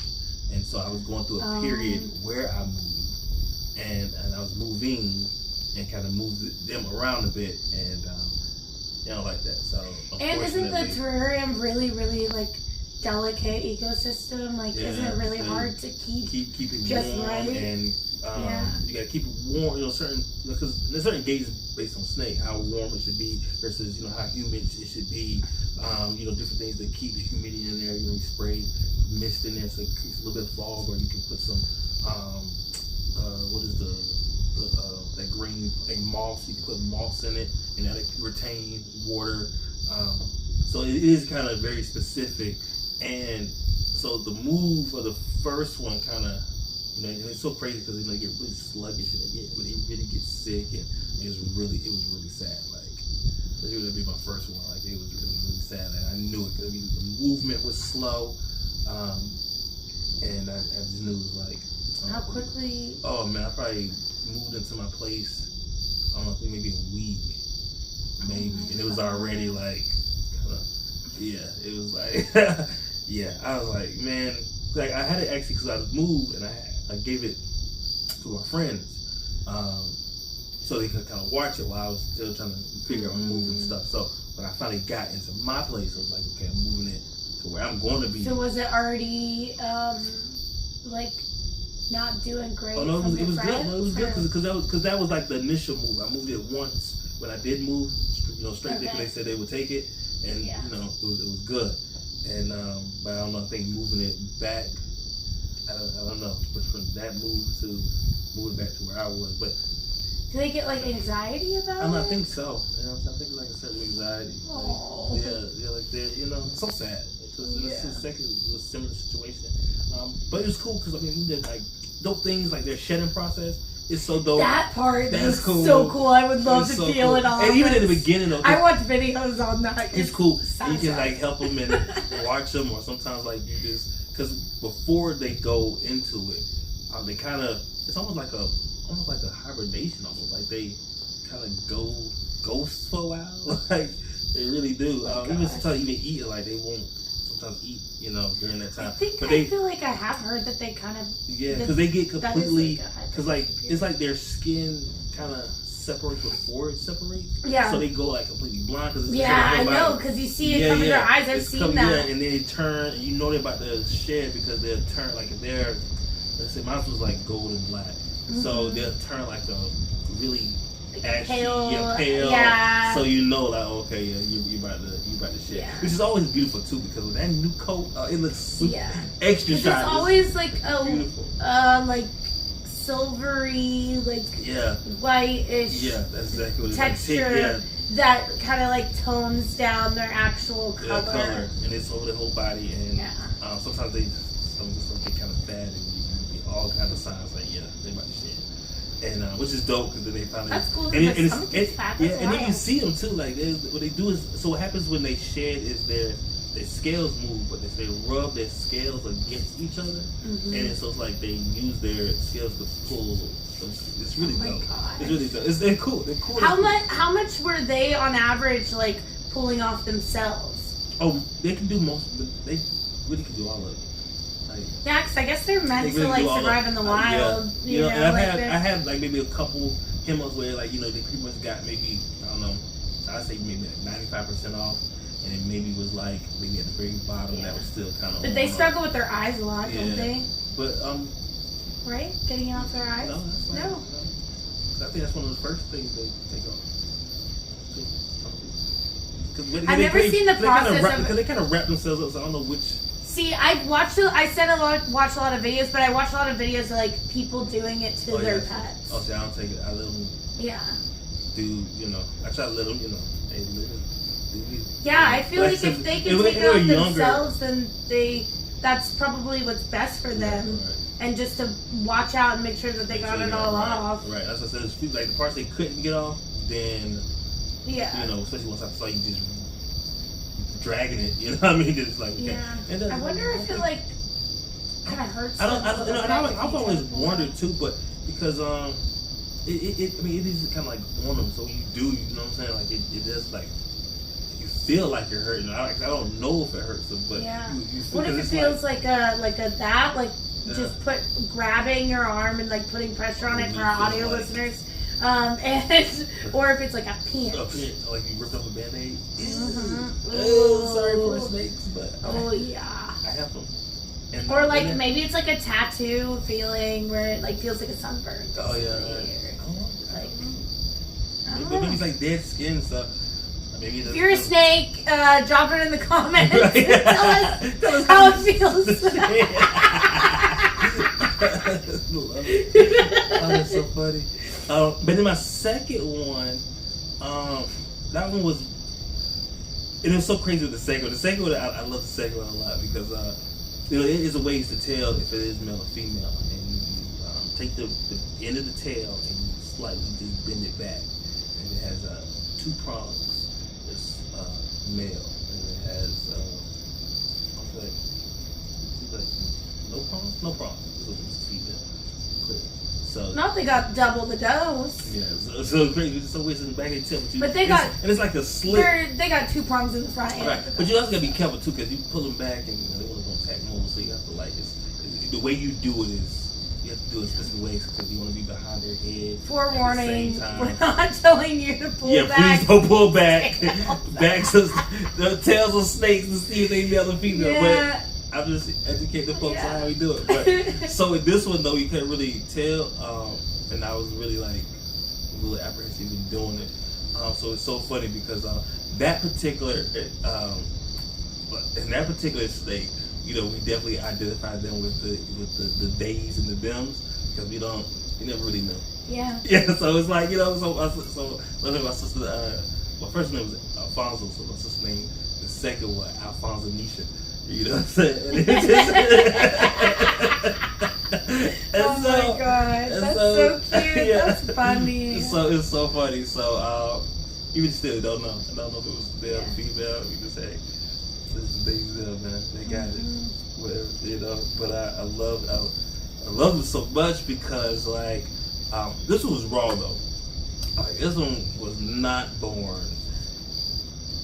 And so I was going through a period where I moved, and I was moving and kind of moved them around a bit, and they don't like that. So and isn't the terrarium really, really like delicate ecosystem? Like, isn't it really hard to keep it just warm, right? and you gotta keep it warm. Because there's certain gauges based on snake, how warm it should be versus how humid it should be. Different things that keep the humidity in there. You spray mist in there so it creates a little bit of fog, or you can put some what is that green moss? You can put moss in it, and that'll retain water. So it is kind of very specific. And so the move for the first one kind of, and it's so crazy because they get really sluggish and they really get sick, and it was really sad. Like, it would be my first one. Like, it was really sad, and I knew it because the movement was slow, and I just knew it was like. How quickly? Oh man, I probably moved into my place. I don't know, I think maybe a week, maybe, and it was already like, it was like, I was like, man, like I had it actually because I was moved, and I gave it to my friends, so they could kind of watch it while I was still trying to figure out moving stuff. So when I finally got into my place, I was like, okay, I'm moving it to where I'm going to be. So was it already like not doing great? Oh no, it was good. No, it was good Or? because that was like the initial move. I moved it once when I did move, straight there, because they said they would take it, and it was good. And but I don't know. I think moving it back, I don't know. But from that move to moving back to where I was, but do they get like anxiety about it? I think so. I think it's like a certain anxiety. Oh. Yeah, like that. So sad because it's a similar situation. But it was cool because we did like dope things like their shedding process. It's so dope. That part is cool. so cool. I would love to feel cool. it all. And even in the beginning, though, I watch videos on that. It's cool. You can like help them and watch them, or sometimes like you just because before they go into it, they kind of it's almost like a hibernation, almost like they kind of go ghost for a while. Like they really do. Even sometimes even eat like they won't. Eat, during that time. I feel like I have heard that they kind of because they get completely because like it's like their skin kind of separates before it separates. Yeah. So they go like completely blind because I know because you see it come in their eyes. I've seen that. Yeah, and then they turn. And they're about to shed because they'll turn like if they're let's say mine was like gold and black, so they'll turn like a really ashy, pale, pale. yeah. So you know, like, okay, yeah, you about to shit. Yeah. Which is always beautiful too, because with that new coat, it looks super extra shiny. It's always like beautiful. Like silvery, like whitish. Yeah, that's exactly what texture that kind of like tones down their actual color. Yeah, color, and it's over the whole body, and sometimes some get kind of fat, and you get all kind of signs like they about to shed. And which is dope because then they finally. That's cool. And then you see them too. Like what they do is, so what happens when they shed is their scales move, but they rub their scales against each other, and so it's like they use their scales to pull. It's really dope. It's really dope. They're cool. They're cool. How much were they on average like pulling off themselves? Oh, they can do most. They really can do all of it. Yeah, because I guess they're meant to like survive in the wild. You know, and I had like maybe a couple hemos where like they pretty much got maybe I don't know, I'd say maybe like 95% off, and it maybe was like maybe at the very bottom that was still kind of. But they struggle with their eyes a lot, don't they? But right, getting out their eyes. No, that's not, no. I think that's one of the first things they take off. I've never seen the process because they kind of wrap themselves up. So I don't know which. See, I watch a lot of videos, but I watch a lot of videos of like people doing it to their pets. Oh, see, I don't take it. I let them. Do I try to let them hey, live it. Yeah, I feel like if they can take it off themselves, then that's probably what's best for them. Right. And just to watch out and make sure that they got it all off. Right, that's what I said. Like the parts they couldn't get off, then especially once I saw you just dragging it, you know what I mean? Just like and I wonder if it like kind of hurts. I've always wondered too, but because it is kind of like on them, so you know what I'm saying? Like it does like you feel like you're hurting. I don't know if it hurts them, but you feel. What if it feels like just grabbing your arm and like putting pressure on it for our audio listeners. Or if it's like a pinch. Like you ripped off a Band-Aid. Oh, sorry for snakes, but I have them. And or like maybe it's like a tattoo feeling where it like feels like a sunburn. Oh yeah, maybe it's like dead skin stuff. Maybe if you're a snake, drop it in the comments. Tell us how it feels. Love it. Oh, that's so funny. But then my second one, that one was, and it was so crazy with the second one. The second one, I love the second one a lot because, it is a ways to tell if it is male or female. And you take the end of the tail and you slightly just bend it back. And it has 2 prongs. It's male. And it has, no prongs? No prongs. It's female. Clear. So not they got double the dose. Yeah, so crazy. It's so weird in the back of the tail, but they got and it's like a slit. They got 2 prongs in the front. Right, but you also gotta be careful too because you pull them back and they want to attack more. So you have to the way you do it is you have to do it specific ways because you want to be behind their head. Forewarning, we're not telling you to pull back. Yeah, please don't pull back. Back to the tails of snakes to see if they male or female. Yeah. But I'm just educating the folks on how we do it. But so with this one though, you couldn't really tell, and I was really really apprehensive in doing it. So it's so funny because that particular in that particular state, we definitely identified them with the days and the thems because you never really know. Yeah. Yeah. So it's like so my sister, my first name was Alfonso, so my sister's name, the second one Alfonso Nisha. You know what I'm saying? My god, that's so cute. Yeah. That's funny. So it's so funny. So even still don't know. I don't know if it was male or female. We just say this is man. They got it. Whatever, But I love it so much because this one was raw though. This one was not born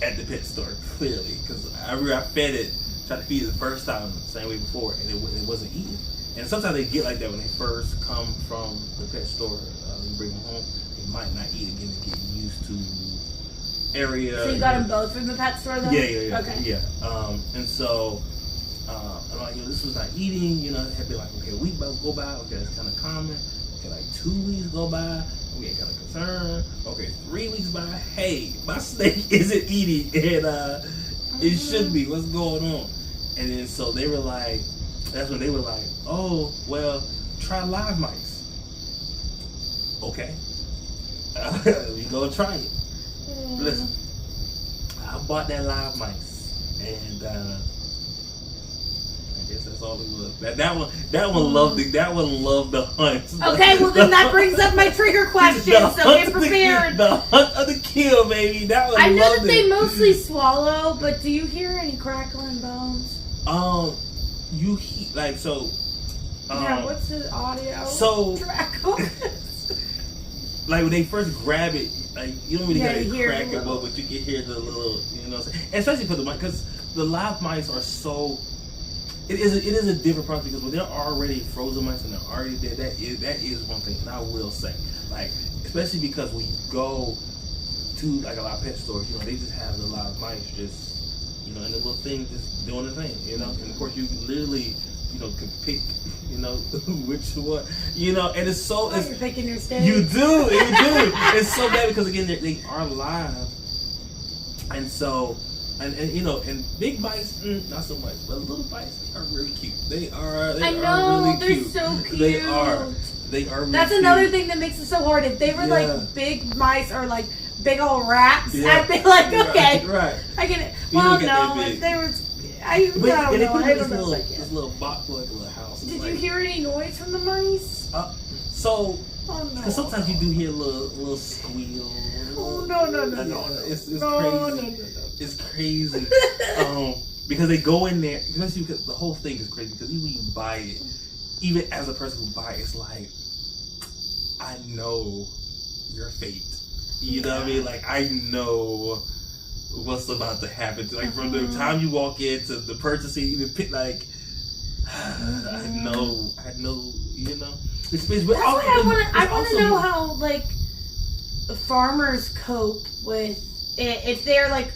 at the pet store clearly because I fed it. Tried to feed it the first time, same way before, and it wasn't eating. And sometimes they get like that when they first come from the pet store and bring them home. They might not eat again to get used to area. So you got them both from the pet store though? Yeah. Okay. Yeah. And so I'm like, this was not eating. It had been like, okay, a week go by. Okay, that's kind of common. Okay, like 2 weeks go by. we ain't got a concern. Okay, 3 weeks by, hey, my snake isn't eating, and it should be. What's going on? And then so they were like, that's when they were like, oh, well, try live mice. Okay, we gonna try it. Listen, I bought that live mice, and I guess that's all it was. That one loved the hunt. Okay, well then that brings up my trigger question. So get prepared. The hunt of the kill, baby. That one. I know that they mostly swallow, but do you hear any crackling bones? You hear like so. Yeah, what's the audio? So track on this? Like when they first grab it, like you don't really Yeah, got you to hear crack it it, but you can hear the little, you know what I'm saying? And especially for the mice, because the live mice are so. It is a different process because when they're already frozen mice and they're already dead, that is one thing, and I will say, like especially because when you go to like a lot of pet stores, you know they just have the live mice just, you know, in the little thing just doing the thing, you know, and of course you literally, you know, can pick, you know, which one, you know, and it's so. You're picking your steak. You do. It's so bad because again they are live, and so, and you know, and big mice, not so much, but little mice are really cute. They are really they're cute. so cute. They are really That's cute. another thing that makes it so hard. If they were like big mice or like big old rats, I'd be like, okay, right. I get it. You Well, look at no, that big. if they were, I don't But know. they put I in don't know. this little box, like a little house. Did you hear any noise from the mice? So, Oh no. because sometimes you do hear a little squeal. Oh no. It's No. It's crazy. Because they go in there, especially because the whole thing is crazy. Because even when you buy it, even as a person who buy it, it's like, I know your fate. You know what I mean? Like I know what's about to happen. Like from the time you walk into the purchasing, even pick like, I know. You know. That's what I want to know how like farmers cope with it if they're like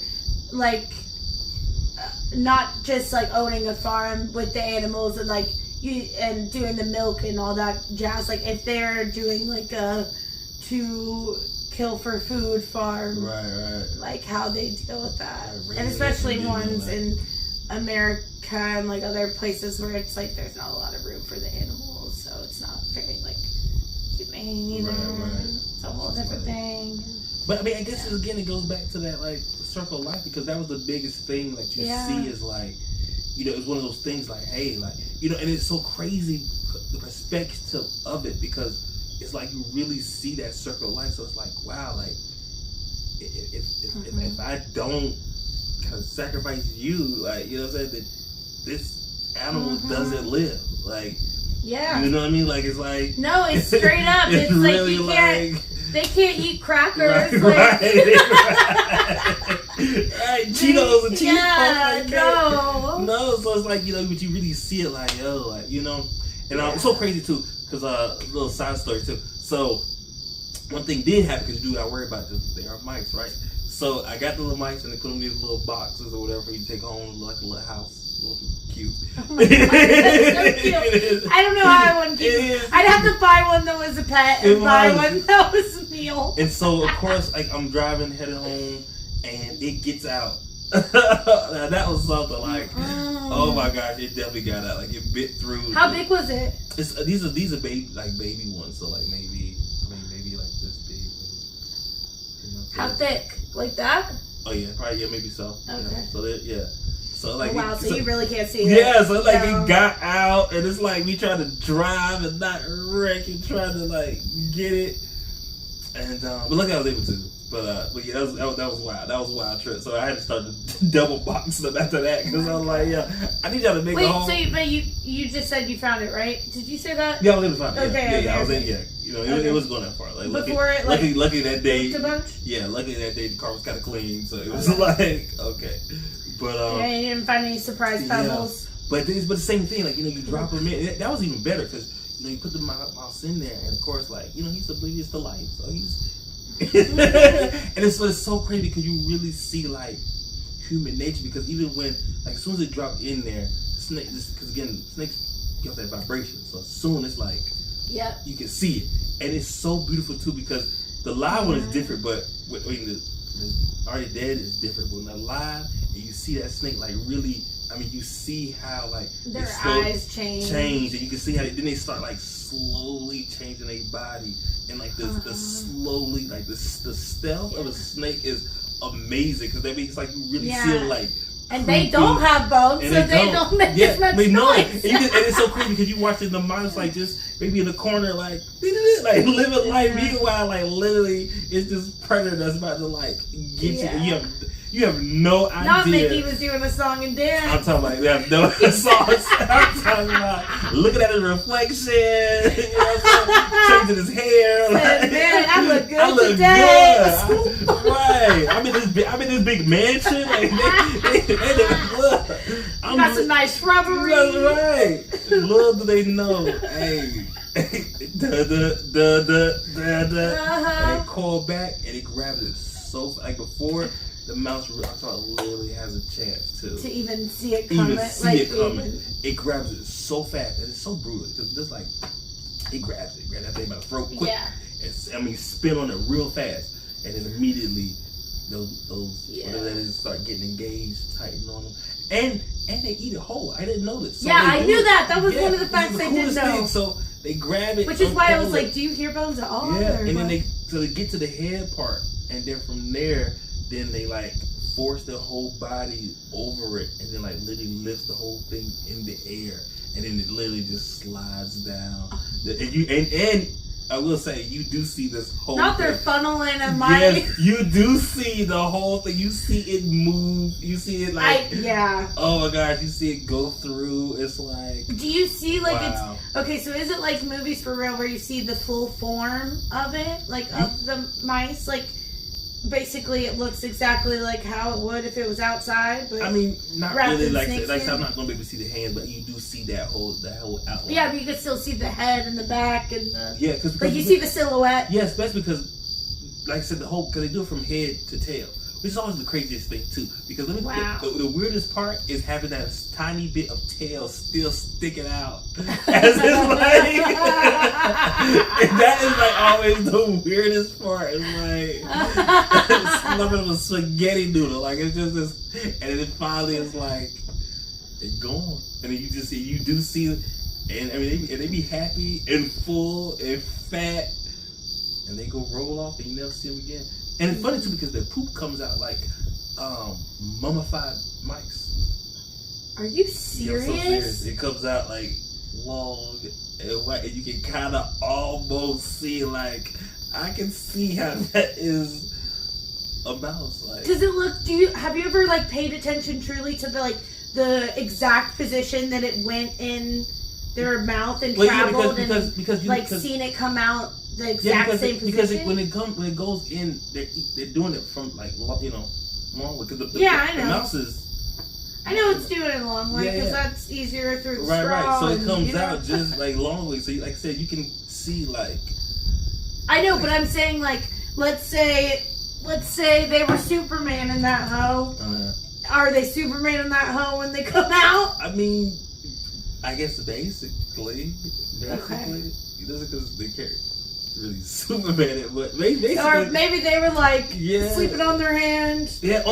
not just like owning a farm with the animals and like you and doing the milk and all that jazz. Like if they're doing like a to kill for food farm, right. Like how they deal with that, Really and especially ones that. in America and like other places where it's like there's not a lot of room for the animals, so it's not very like humane either. Right. It's a whole different thing. But I mean, I guess again it goes back to that like circle of life because that was the biggest thing that you see is like, you know, it's one of those things like, hey, like, you know, and it's so crazy the perspective of it because it's like you really see that circle of life. So it's like, wow, like if I don't kind of sacrifice you, like, you know what I'm saying, that this animal doesn't live, like, yeah, you know what I mean? Like it's like no, it's straight up. It's really like you can't. like, they can't eat crackers. right. Cheetos and cheese. Yeah, no. So it's like, you know, but you really see it like, yo, like, you know, and it's so crazy too because a little side story too. So one thing did happen because you do not worry about this. They are mice, right? So I got the little mice and they put them in these little boxes or whatever for you to take home like a little house. Cute. Oh my God, that's so cute. I don't know how I wouldn't keep it. I'd have to buy one that was a pet and buy one that was a meal. And so, of course, like I'm driving, headed home, and it gets out. Now, that was something like, oh my gosh, it definitely got out. Like it bit through. How big was it? It's, these are baby ones, so like maybe like this big. You know, so How thick? Like that? Oh yeah, probably maybe so. Okay. Yeah. So yeah. So like, oh, wow, so you really can't see it. Yeah, so like it got out, and it's like me trying to drive and not wreck and trying to like get it, and but luckily I was able to. But yeah, that was wild. That was a wild trip. So I had to start to double box them after that because I was like, yeah, I need y'all to make a home. Wait, but you just said you found it, right? Did you say that? Yeah, I was able to find it. Okay, I was in. Yeah, you know, it was going that far. Like luckily that day. Yeah, luckily that day the car was kind of clean, so it was like okay. But yeah, you didn't find any surprise pebbles. But the same thing, like, you know, you drop them in. That was even better because, you know, you put the mouse in there, and of course, like, you know, he's oblivious to life, so he's. And it's so crazy because you really see like human nature because even when like as soon as it dropped in there, snakes, because again snakes get that vibration, so soon it's like you can see it, and it's so beautiful too because the live one is different, but the Already Dead is different. But when they're live and you see that snake like really, I mean, you see how like their eyes change, and you can see how then they start like slowly changing their body, and like the slowly like the stealth of a snake is amazing because that means like you really feel like. And they don't have bones, so they don't make as much noise. And it's so cool because you watch it, the mind's like just maybe in the corner, like living life. Meanwhile, like literally, it's this predator that's about to like get you. And you have no idea. Not Mickey was doing a song and dance. I'm talking about they have no songs. I'm talking about looking at his reflection, you know what I'm saying? Changing his hair. Like, man, I look good today. Good. Right. I'm in this big mansion. Like look. You got some nice shrubbery. That's right. Little do they know. Hey. And call back and it grabs it so like before the mouse I thought literally has a chance to even see it coming. It grabs it so fast and it's so brutal because just like it grabs that thing by the throat quick. Yeah. And spin on it real fast and then immediately those whatever that is start getting engaged, tighten on them. And they eat it whole. I didn't know this. So I knew that. That was one of the facts I didn't know. Thing. So they grab it. Which is why I was like, do you hear bones at all? Yeah, and then they get to the head part and then from there then they like force their whole body over it and then like literally lift the whole thing in the air and then it literally just slides down. And I will say you do see this whole not thing. They're funneling a mic. Yes, you do see the whole thing. You see it move. You see it like oh my gosh, you see it go through. It's like do you see like wow. it's okay, so is it like Movies for Real where you see the full form of it? Like of the mice? Like basically it looks exactly like how it would if it was outside, but I mean not really like I'm not gonna be able to see the hand, but you do see that whole outline. Yeah, but you can still see the head and the back and the because like you see the silhouette. Yes, that's because like I said because they do it from head to tail. Which is always the craziest thing too, because the weirdest part is having that tiny bit of tail still sticking out as his leg. And that is like always the weirdest part. It's like it's a little bit of a spaghetti noodle, like it's just this, and then finally it's like it's gone, and then you do see, and I mean they be happy and full and fat, and they go roll off and you never see them again. And it's funny too because their poop comes out like mummified mice. Are you serious? So serious. It comes out like long and white, and you can kind of almost see like I can see how that is a mouse. Like, does it look? Have you ever like paid attention truly to the exact position that it went in their mouth and traveled because seen it come out? The exact same position. Because when it goes in, they're doing it from like long way. Because the I know. The mouses. I know it's doing it a long way because that's easier through the straw. Right. So it comes out just like long way. So like I said, you can see like. I know, but I'm saying like let's say they were Superman in that hoe. Are they Superman in that hoe when they come out? I mean, I guess basically. Okay. Because they carry. Really Superman, but maybe or maybe they were like sleeping on their hand. Yeah,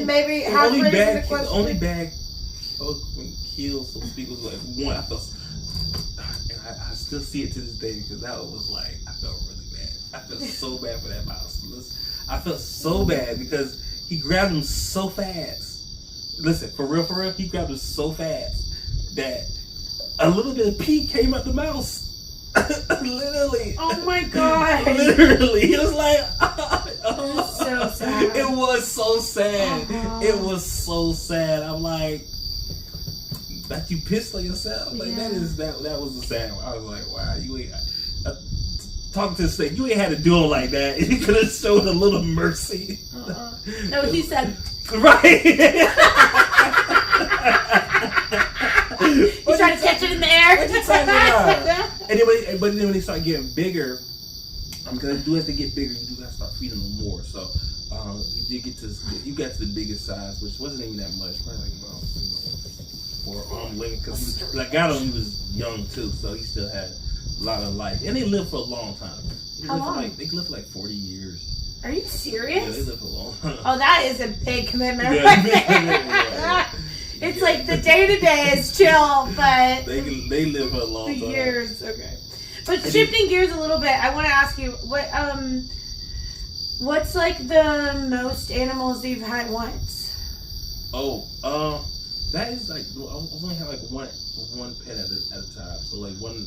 maybe halfway into the question. The only bag killed so to speak was like one. I felt, and I still see it to this day because that was like I felt really bad. I felt so bad for that mouse. I felt so bad because he grabbed him so fast. Listen, for real, he grabbed him so fast that a little bit of pee came out the mouse. Literally. Oh my god. Literally. He was like, That's so sad. It was so sad. It was so sad. I'm like, that you pissed on yourself? Like that was the sad one. I was like, wow, you ain't talking to the snake, you ain't had to do it like that. You could have showed a little mercy. No, he said right. He's trying to catch it in the air. And then when they start getting bigger, because they do have to get bigger, you do have to start feeding them more. So you got to the biggest size, which wasn't even that much, probably like about 4 arm length. Because I got him, he was young too, so he still had a lot of life, and they live for a long time. How long? They live for like 40 years. Are you serious? Yeah, they live for a long time. Oh, that is a big commitment Yeah. right there. Yeah. It's like the day-to-day is chill, but They live for a long the time. years, okay. But shifting gears a little bit, I want to ask you, what's like the most animals that you've had once? Oh, that is like I only have like one pet at a time. So like one.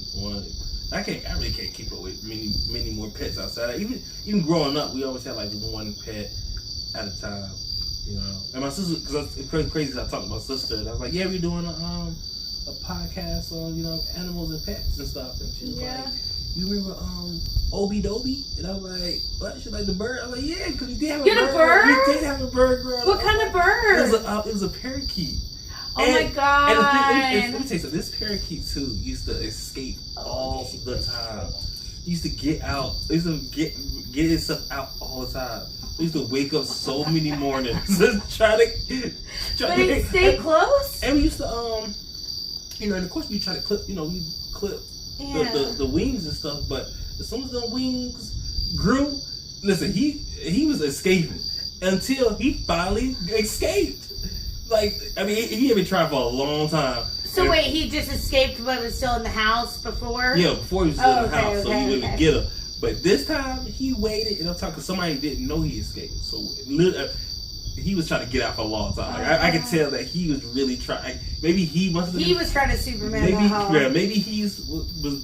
I really can't keep up with many more pets outside. Even growing up, we always had like one pet at a time. You know, and my sister, because it's crazy. I talked to my sister, and I was like, "Yeah, we're doing a podcast on animals and pets and stuff." And she was like, "You remember Obi Doby?" And I was like, "What? She like the bird?" I was like, "Yeah, because we did have a bird. We did have a bird growing up." What kind of bird? It was a parakeet. Oh my god! And let me tell you something. This parakeet too used to escape all the time. He used to get out. He used to get himself out all the time. We used to wake up so many mornings try to. But he'd stay close. And we used to and of course we try to clip. We clip the wings and stuff. But as soon as the wings grew, listen, he was escaping until he finally escaped. Like, I mean, he had been trying for a long time. So wait, he just escaped but was still in the house before? Yeah, before he was still in the house, so he wouldn't get him. But this time, he waited, and I'm talking, somebody didn't know he escaped. So, he was trying to get out for a long time. Like, I could tell that he was really trying. Maybe he must have... He was trying to Superman the home. Yeah, maybe he was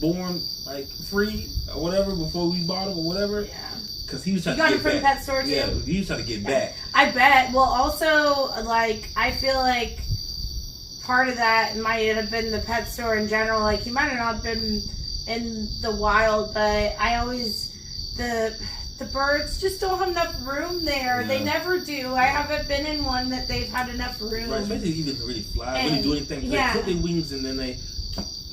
born, like, free or whatever before we bought him or whatever. Yeah. Because he was trying to get back. You got him from the pet store, too? Yeah, he was trying to get back. I bet. Well, also, like, I feel like part of that might have been the pet store in general. Like, he might have not been in the wild, but I always... The birds just don't have enough room there. Yeah. They never do. I haven't been in one that they've had enough room. Right, especially even really fly, really do anything. They clip their wings and then they...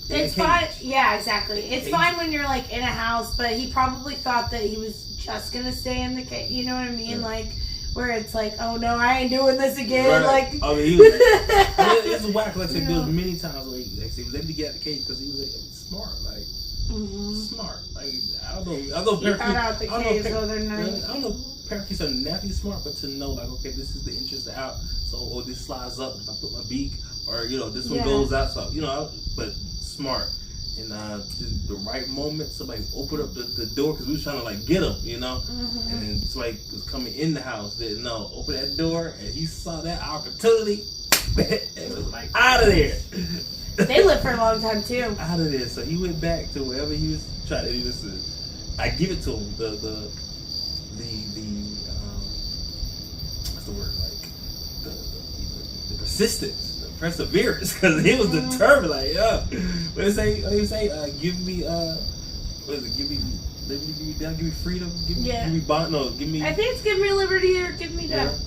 It's fine. Yeah, exactly. It's fine when you're, like, in a house, but he probably thought that he was just gonna stay in the cage. You know what I mean? Yeah. Like, where it's like, oh no, I ain't doing this again. Right. Like, I mean, it's a whack. Like I said, there was many times where he was able to get out of the cage because he was smart. Like, smart. Like, I don't know. Parakeets are naturally smart, but to know, like, okay, this is the entrance to out. So, this slides up if I put my beak, or this one goes out. So, but smart. And the right moment, somebody opened up the door because we was trying to like get him, and then somebody was coming in the house, didn't know, open that door, and he saw that opportunity and was like, out of there. They live for a long time too. Out of there, so he went back to wherever he was trying to. Listen, I give it to him the what's the word, like the persistence. Perseverance, because he was determined. Like, what did he say? Give me, what is it? Give me liberty, give me freedom, give me bond. No, give me. I think it's give me liberty or give me death.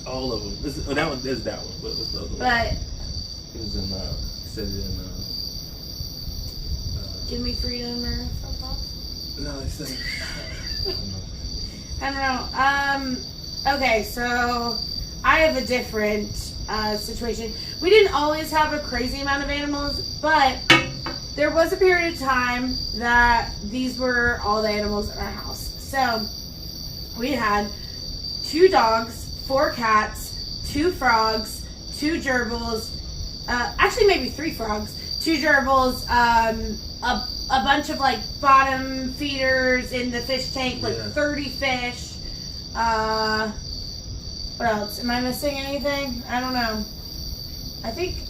Yeah. All of them. That one. There's that one. But what's the other one? But it was in. Said it in. Give me freedom or something. No, they said. I don't know. Okay, so I have a different situation. We didn't always have a crazy amount of animals, but there was a period of time that these were all the animals in our house. So we had 2 dogs, 4 cats, 2 frogs, 2 gerbils, actually maybe 3 frogs, 2 gerbils, a bunch of like bottom feeders in the fish tank, like 30 fish. What else? Am I missing anything? I don't know. I think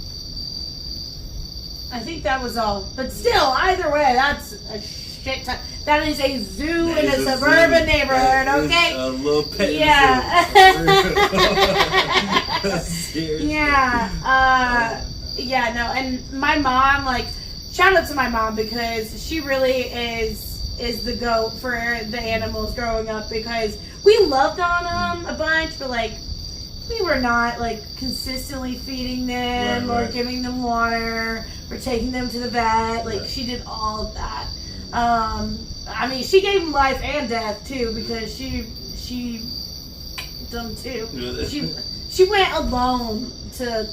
that was all. But still, either way, that's a shit ton. That is a zoo in a suburban neighborhood, okay? A little pet zoo. Yeah, no, and my mom, like, shout out to my mom because she really is the goat for the animals growing up because we loved on them a bunch, but like we were not like consistently feeding them or giving them water or taking them to the vet. Like she did all of that. I mean, she gave them life and death too because she them too. She went alone to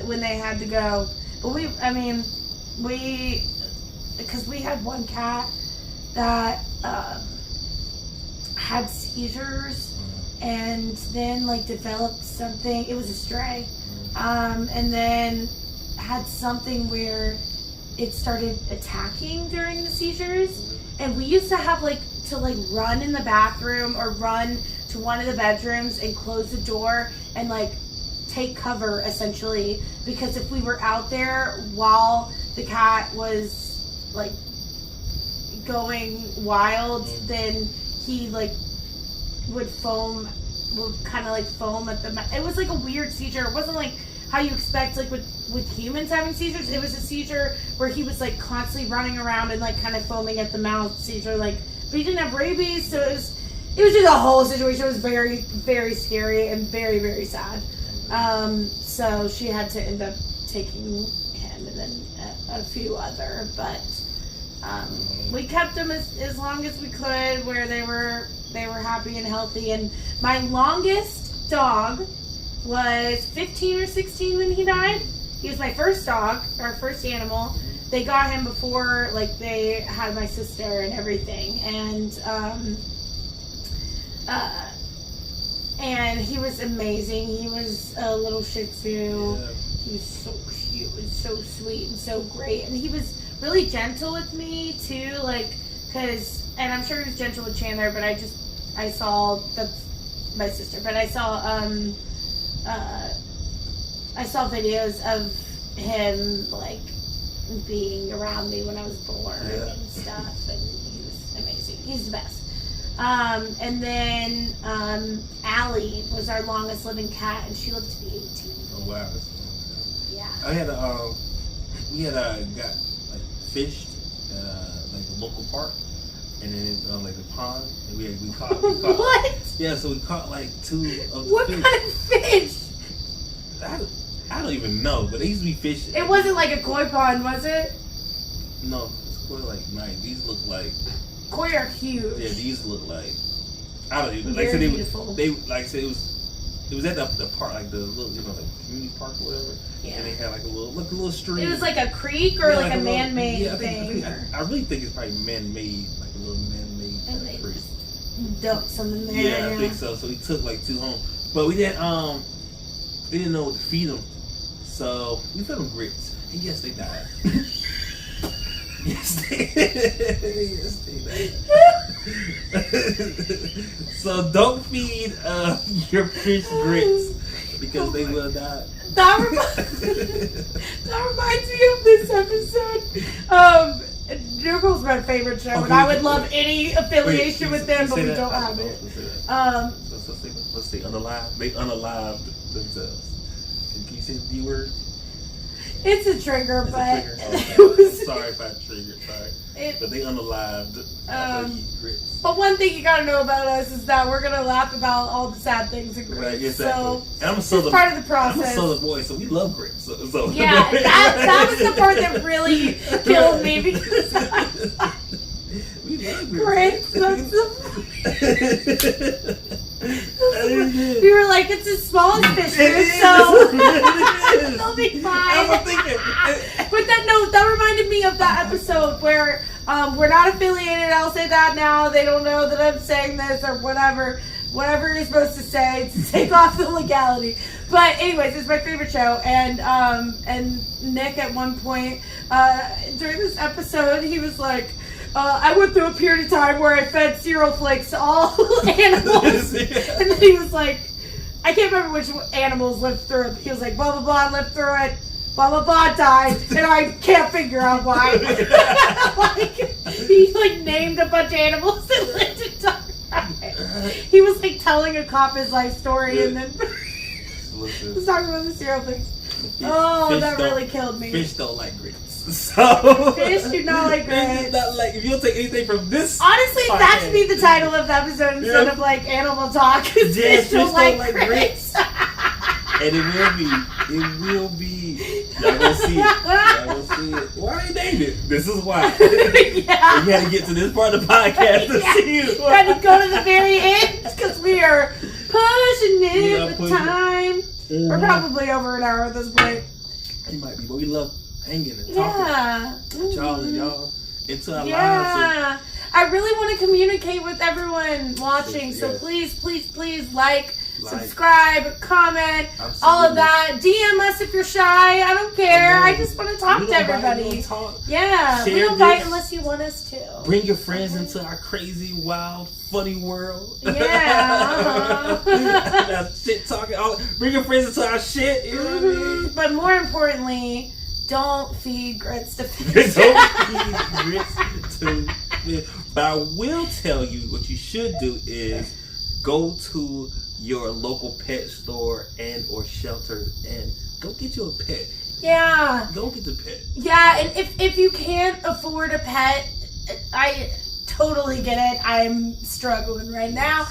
when they had to go. But we because we had one cat that had seizures and then like developed something. It was a stray, and then had something where it started attacking during the seizures, and we used to have like to like run in the bathroom or run to one of the bedrooms and close the door and like take cover essentially, because if we were out there while the cat was like going wild, then he like would kind of like foam at the it was like a weird seizure. It wasn't like how you expect like with humans having seizures. It was a seizure where he was like constantly running around and like kind of foaming at the mouth seizure, like, but he didn't have rabies, so it was just a whole situation. It was very, very scary and very, very sad. So she had to end up taking him and then a few other, but we kept them as long as we could, where they were happy and healthy. And my longest dog was 15 or 16 when he died. He was my first dog, our first animal. They got him before like they had my sister and everything, and he was amazing. He was a little Shih Tzu. Yeah. He was so cute and so sweet and so great, and he was really gentle with me too, like, and I'm sure he was gentle with Chandler, but I saw, that's my sister, but I saw videos of him like being around me when I was born and stuff, and he was amazing. He's the best. And then Allie was our longest living cat, and she lived to be 18. Oh wow! Yeah. We got like fished at like the local park, and then like the pond, and we caught what? Yeah, so we caught like 2 of the what fish. Kind of fish? I don't even know, but they used to be fish. It wasn't like a koi pond, was it? No, it's koi like nice. These look like koi are huge. Yeah, these look like I don't even like. Very beautiful. They like I said it was at the park, like the little like community park or whatever. Yeah. And they had like a little stream. It was like a creek or like a man-made thing. I really think it's probably man-made, like a little man-made creek. Dumped some in there. Yeah, I think so. So we took like 2 home, but we didn't know what to feed them, so we fed them grits, and yes, they died. Yes, they died. So don't feed your fish grits because they will die. That reminds me of this episode. Nurgle's my favorite show, and I would love any affiliation with them, but we don't have it. Let's say unalive. They unalived themselves. Can you say the D word? It's a trigger, but sorry if I triggered. Sorry, but they unalived. Grits. But one thing you gotta know about us is that we're gonna laugh about all the sad things in grits. Right, exactly. So it's part of the process. I'm a Southern boy, so we love grits. So. Yeah, that was the part that really killed me because we love grits. We were like, it's the smallest fish group, so they'll be fine. But that reminded me of that episode where we're not affiliated. I'll say that now. They don't know that I'm saying this or whatever you're supposed to say to take off the legality. But anyways, it's my favorite show, and Nick at one point during this episode, he was like, I went through a period of time where I fed cereal flakes to all animals. And then he was like, I can't remember which animals lived through it. He was like, blah, blah, blah, lived through it. Blah, blah, blah, died. And I can't figure out why. He named a bunch of animals and lived and died. He was telling a cop his life story and then he was talking about the cereal flakes. That really killed me. Fish don't like grits. So fish do not like grits. Not like, if you don't take anything from this, honestly, that should be the title of the episode instead of animal talk. Fish don't like grits. And it will be. Y'all gonna see it. Why they named it? This is why. Yeah. You had to get to this part of the podcast to see it. You had to go to the very end because we are pushing it with time. Mm-hmm. We're probably over an hour at this point. It might be, but we love hanging and talking. Yeah. Mm-hmm. Y'all into our lives. Yeah. I really want to communicate with everyone watching. Yes. So please like, subscribe, comment, Absolutely. all of that. DM us if you're shy. I don't care. I just want to talk to everybody. Yeah. Share we don't bite unless you want us to. Bring your friends into our crazy, wild, funny world. Yeah. That shit talking. Bring your friends into our shit. You know what I mean? But more importantly, don't feed grits to fish. Don't feed grits to fish. But I will tell you what you should do is go to your local pet store and or shelter and go get you a pet. Yeah. Go get the pet. Yeah, and if you can't afford a pet, I totally get it. I'm struggling right now.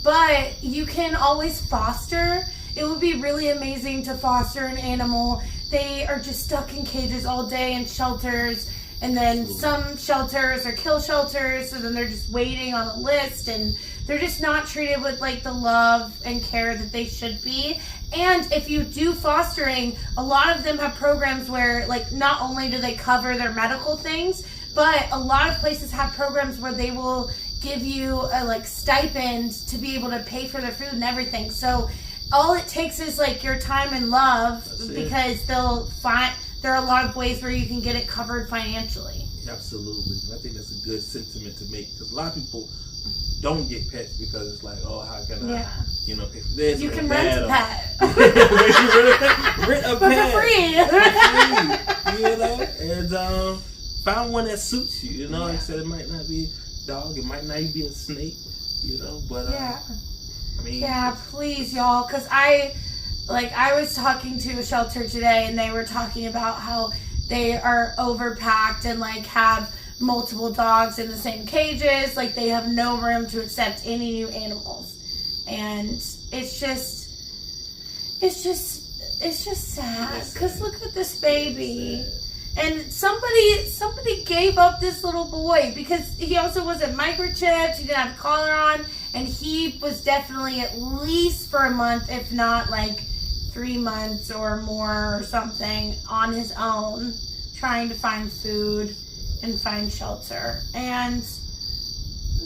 But you can always foster. It would be really amazing to foster an animal. They are just stuck in cages all day in shelters. And then some shelters are kill shelters, so then they're just waiting on a list, and they're just not treated with like the love and care that they should be. And if you do fostering, a lot of them have programs where like not only do they cover their medical things, but a lot of places have programs where they will give you a like stipend to be able to pay for their food and everything. So all it takes is like your time and love, because there are a lot of ways where you can get it covered financially. Absolutely. I think that's a good sentiment to make, because a lot of people don't get pets because it's like, oh, how can I, pay for this? You can rent a pet. Rent a but pet. for free. And find one that suits you. Like I said, it might not be a dog, it might not even be a snake, but I mean, please, y'all, because I was talking to a shelter today, and they were talking about how they are overpacked and like have multiple dogs in the same cages. Like they have no room to accept any new animals, and it's just sad. Because look at this baby, and somebody gave up this little boy because he also wasn't microchipped. He didn't have a collar on, and he was definitely at least for a month, if not like 3 months or more or something, on his own, trying to find food and find shelter. And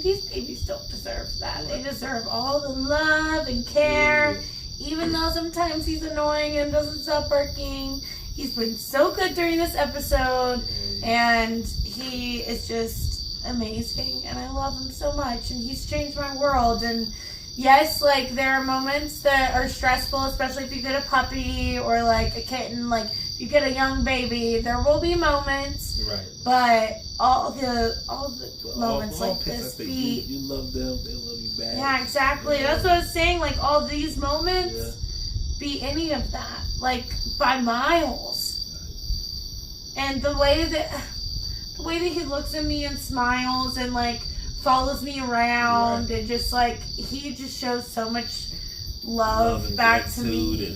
these babies don't deserve that. They deserve all the love and care, even though sometimes he's annoying and doesn't stop barking. He's been so good during this episode, and he is just amazing, and I love him so much, and he's changed my world. And yes, like there are moments that are stressful, especially if you get a puppy or like a kitten, like you get a young baby, there will be moments. Right. But all the moments all like pets, this you love them, they love you back. Yeah, exactly. That's what I was saying, like all these moments be any of that, like by miles. And the way that he looks at me and smiles and like follows me around, and just like he just shows so much love and back to me. And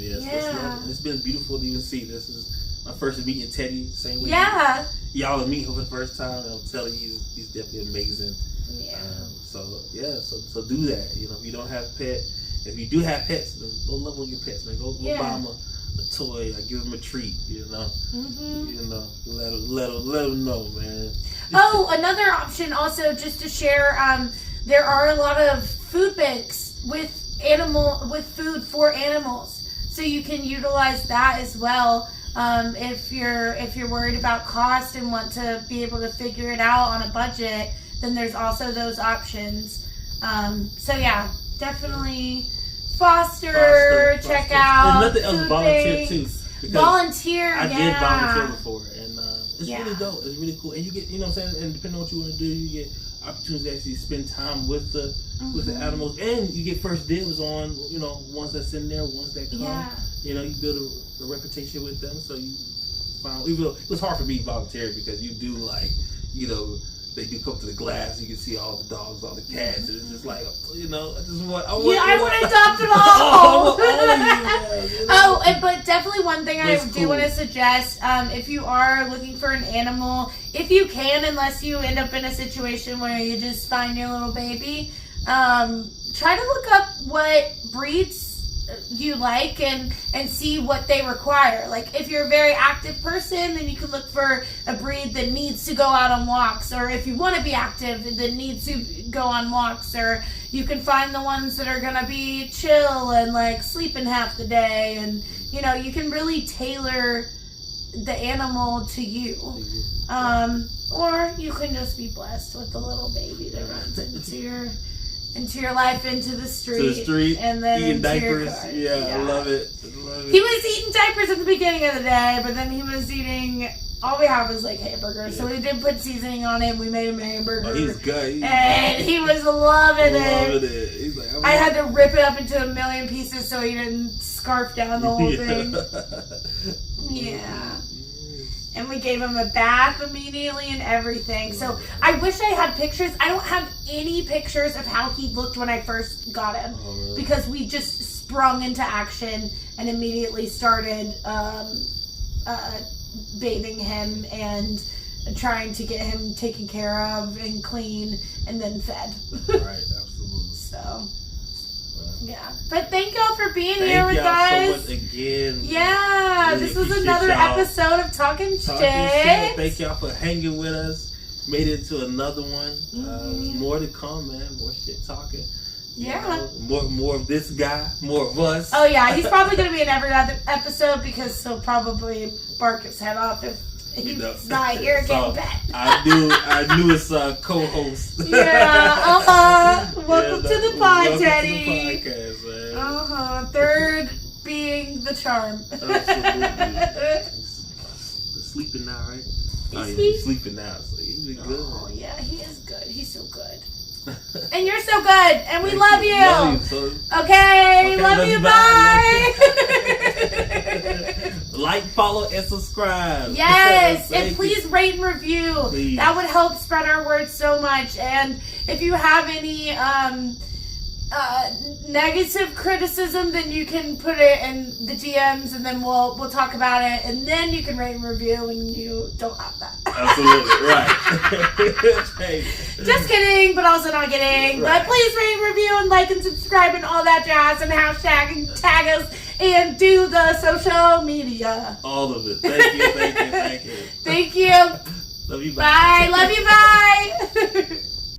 it's been beautiful to even see. This is my first meeting Teddy. Same way. Yeah. Y'all will meet him for the first time, and I'm telling you, he's definitely amazing. Yeah. So do that. If you don't have a pet, if you do have pets, then go love on your pets, man. Go buy them a toy, or give them a treat. Mm-hmm. Let them know, man. Oh, another option also, just to share, there are a lot of food banks with food for animals, so you can utilize that as well. If you're worried about cost and want to be able to figure it out on a budget, then there's also those options. So yeah, definitely foster. Check out. And nothing else, volunteer too. Volunteer. I did volunteer before, and it's really dope. It's really cool, and you get, what I'm saying, and depending on what you want to do, you get opportunities to actually spend time with the animals, and you get first dibs on ones that's in there, ones that come. Yeah. You build a reputation with them, so you find. It was hard for me to volunteer because you do they do come to the glass. You can see all the dogs, all the cats, and it's just like I want to adopt them all. But definitely one thing I do want to suggest, if you are looking for an animal, if you can, unless you end up in a situation where you just find your little baby, try to look up what breeds you like and see what they require. Like if you're a very active person, then you can look for a breed that needs to go out on walks, or if you want to be active that needs to go on walks, or you can find the ones that are gonna be chill and like sleeping half the day, and you know, you can really tailor the animal to you. Or you can just be blessed with a little baby that runs into your life, into the street, and then eating into diapers. your car. Yeah, I love it. He was eating diapers at the beginning of the day, but then he was eating. All we have is like hamburgers, so we did put seasoning on it. We made him a hamburger. Oh, he's good. And he was loving it. He's like, I had to rip it up into a million pieces so he didn't scarf down the whole thing. Yeah. And we gave him a bath immediately and everything. So I wish I had pictures. I don't have any pictures of how he looked when I first got him. Oh, really? Because we just sprung into action and immediately started bathing him and trying to get him taken care of and clean and then fed. Right, absolutely. So, yeah. But thank y'all for being here with us. Thank y'all so much again. Yeah, Really this was appreciate another y'all. episode of Talkin' Shit. Thank y'all for hanging with us. Made it to another one. More to come, man. More shit talking. Yeah. More of this guy. More of us. Oh yeah, he's probably going to be in every other episode because he'll probably bark his head off if he's not here getting pet. I knew it's co-host. Yeah. Welcome to the pod, Teddy. Welcome to the podcast, man. Third being the charm. Absolutely. Sleeping now, right? He's sleeping now, so he's been good. Oh yeah, he is good. He's so good. And you're so good, and we love you. Love you, okay, love you. Bye. Like, follow, and subscribe. Yes, and please rate and review. Please. That would help spread our word so much. And if you have any negative criticism, then you can put it in the DMs, and then we'll talk about it. And then you can rate and review when you don't have that. Absolutely right. Just kidding, but also not kidding. Right. But please rate and review and like and subscribe and all that jazz, and hashtag and tag us and do the social media. All of it. Thank you. Thank you. Love you. Bye. Love you. Bye.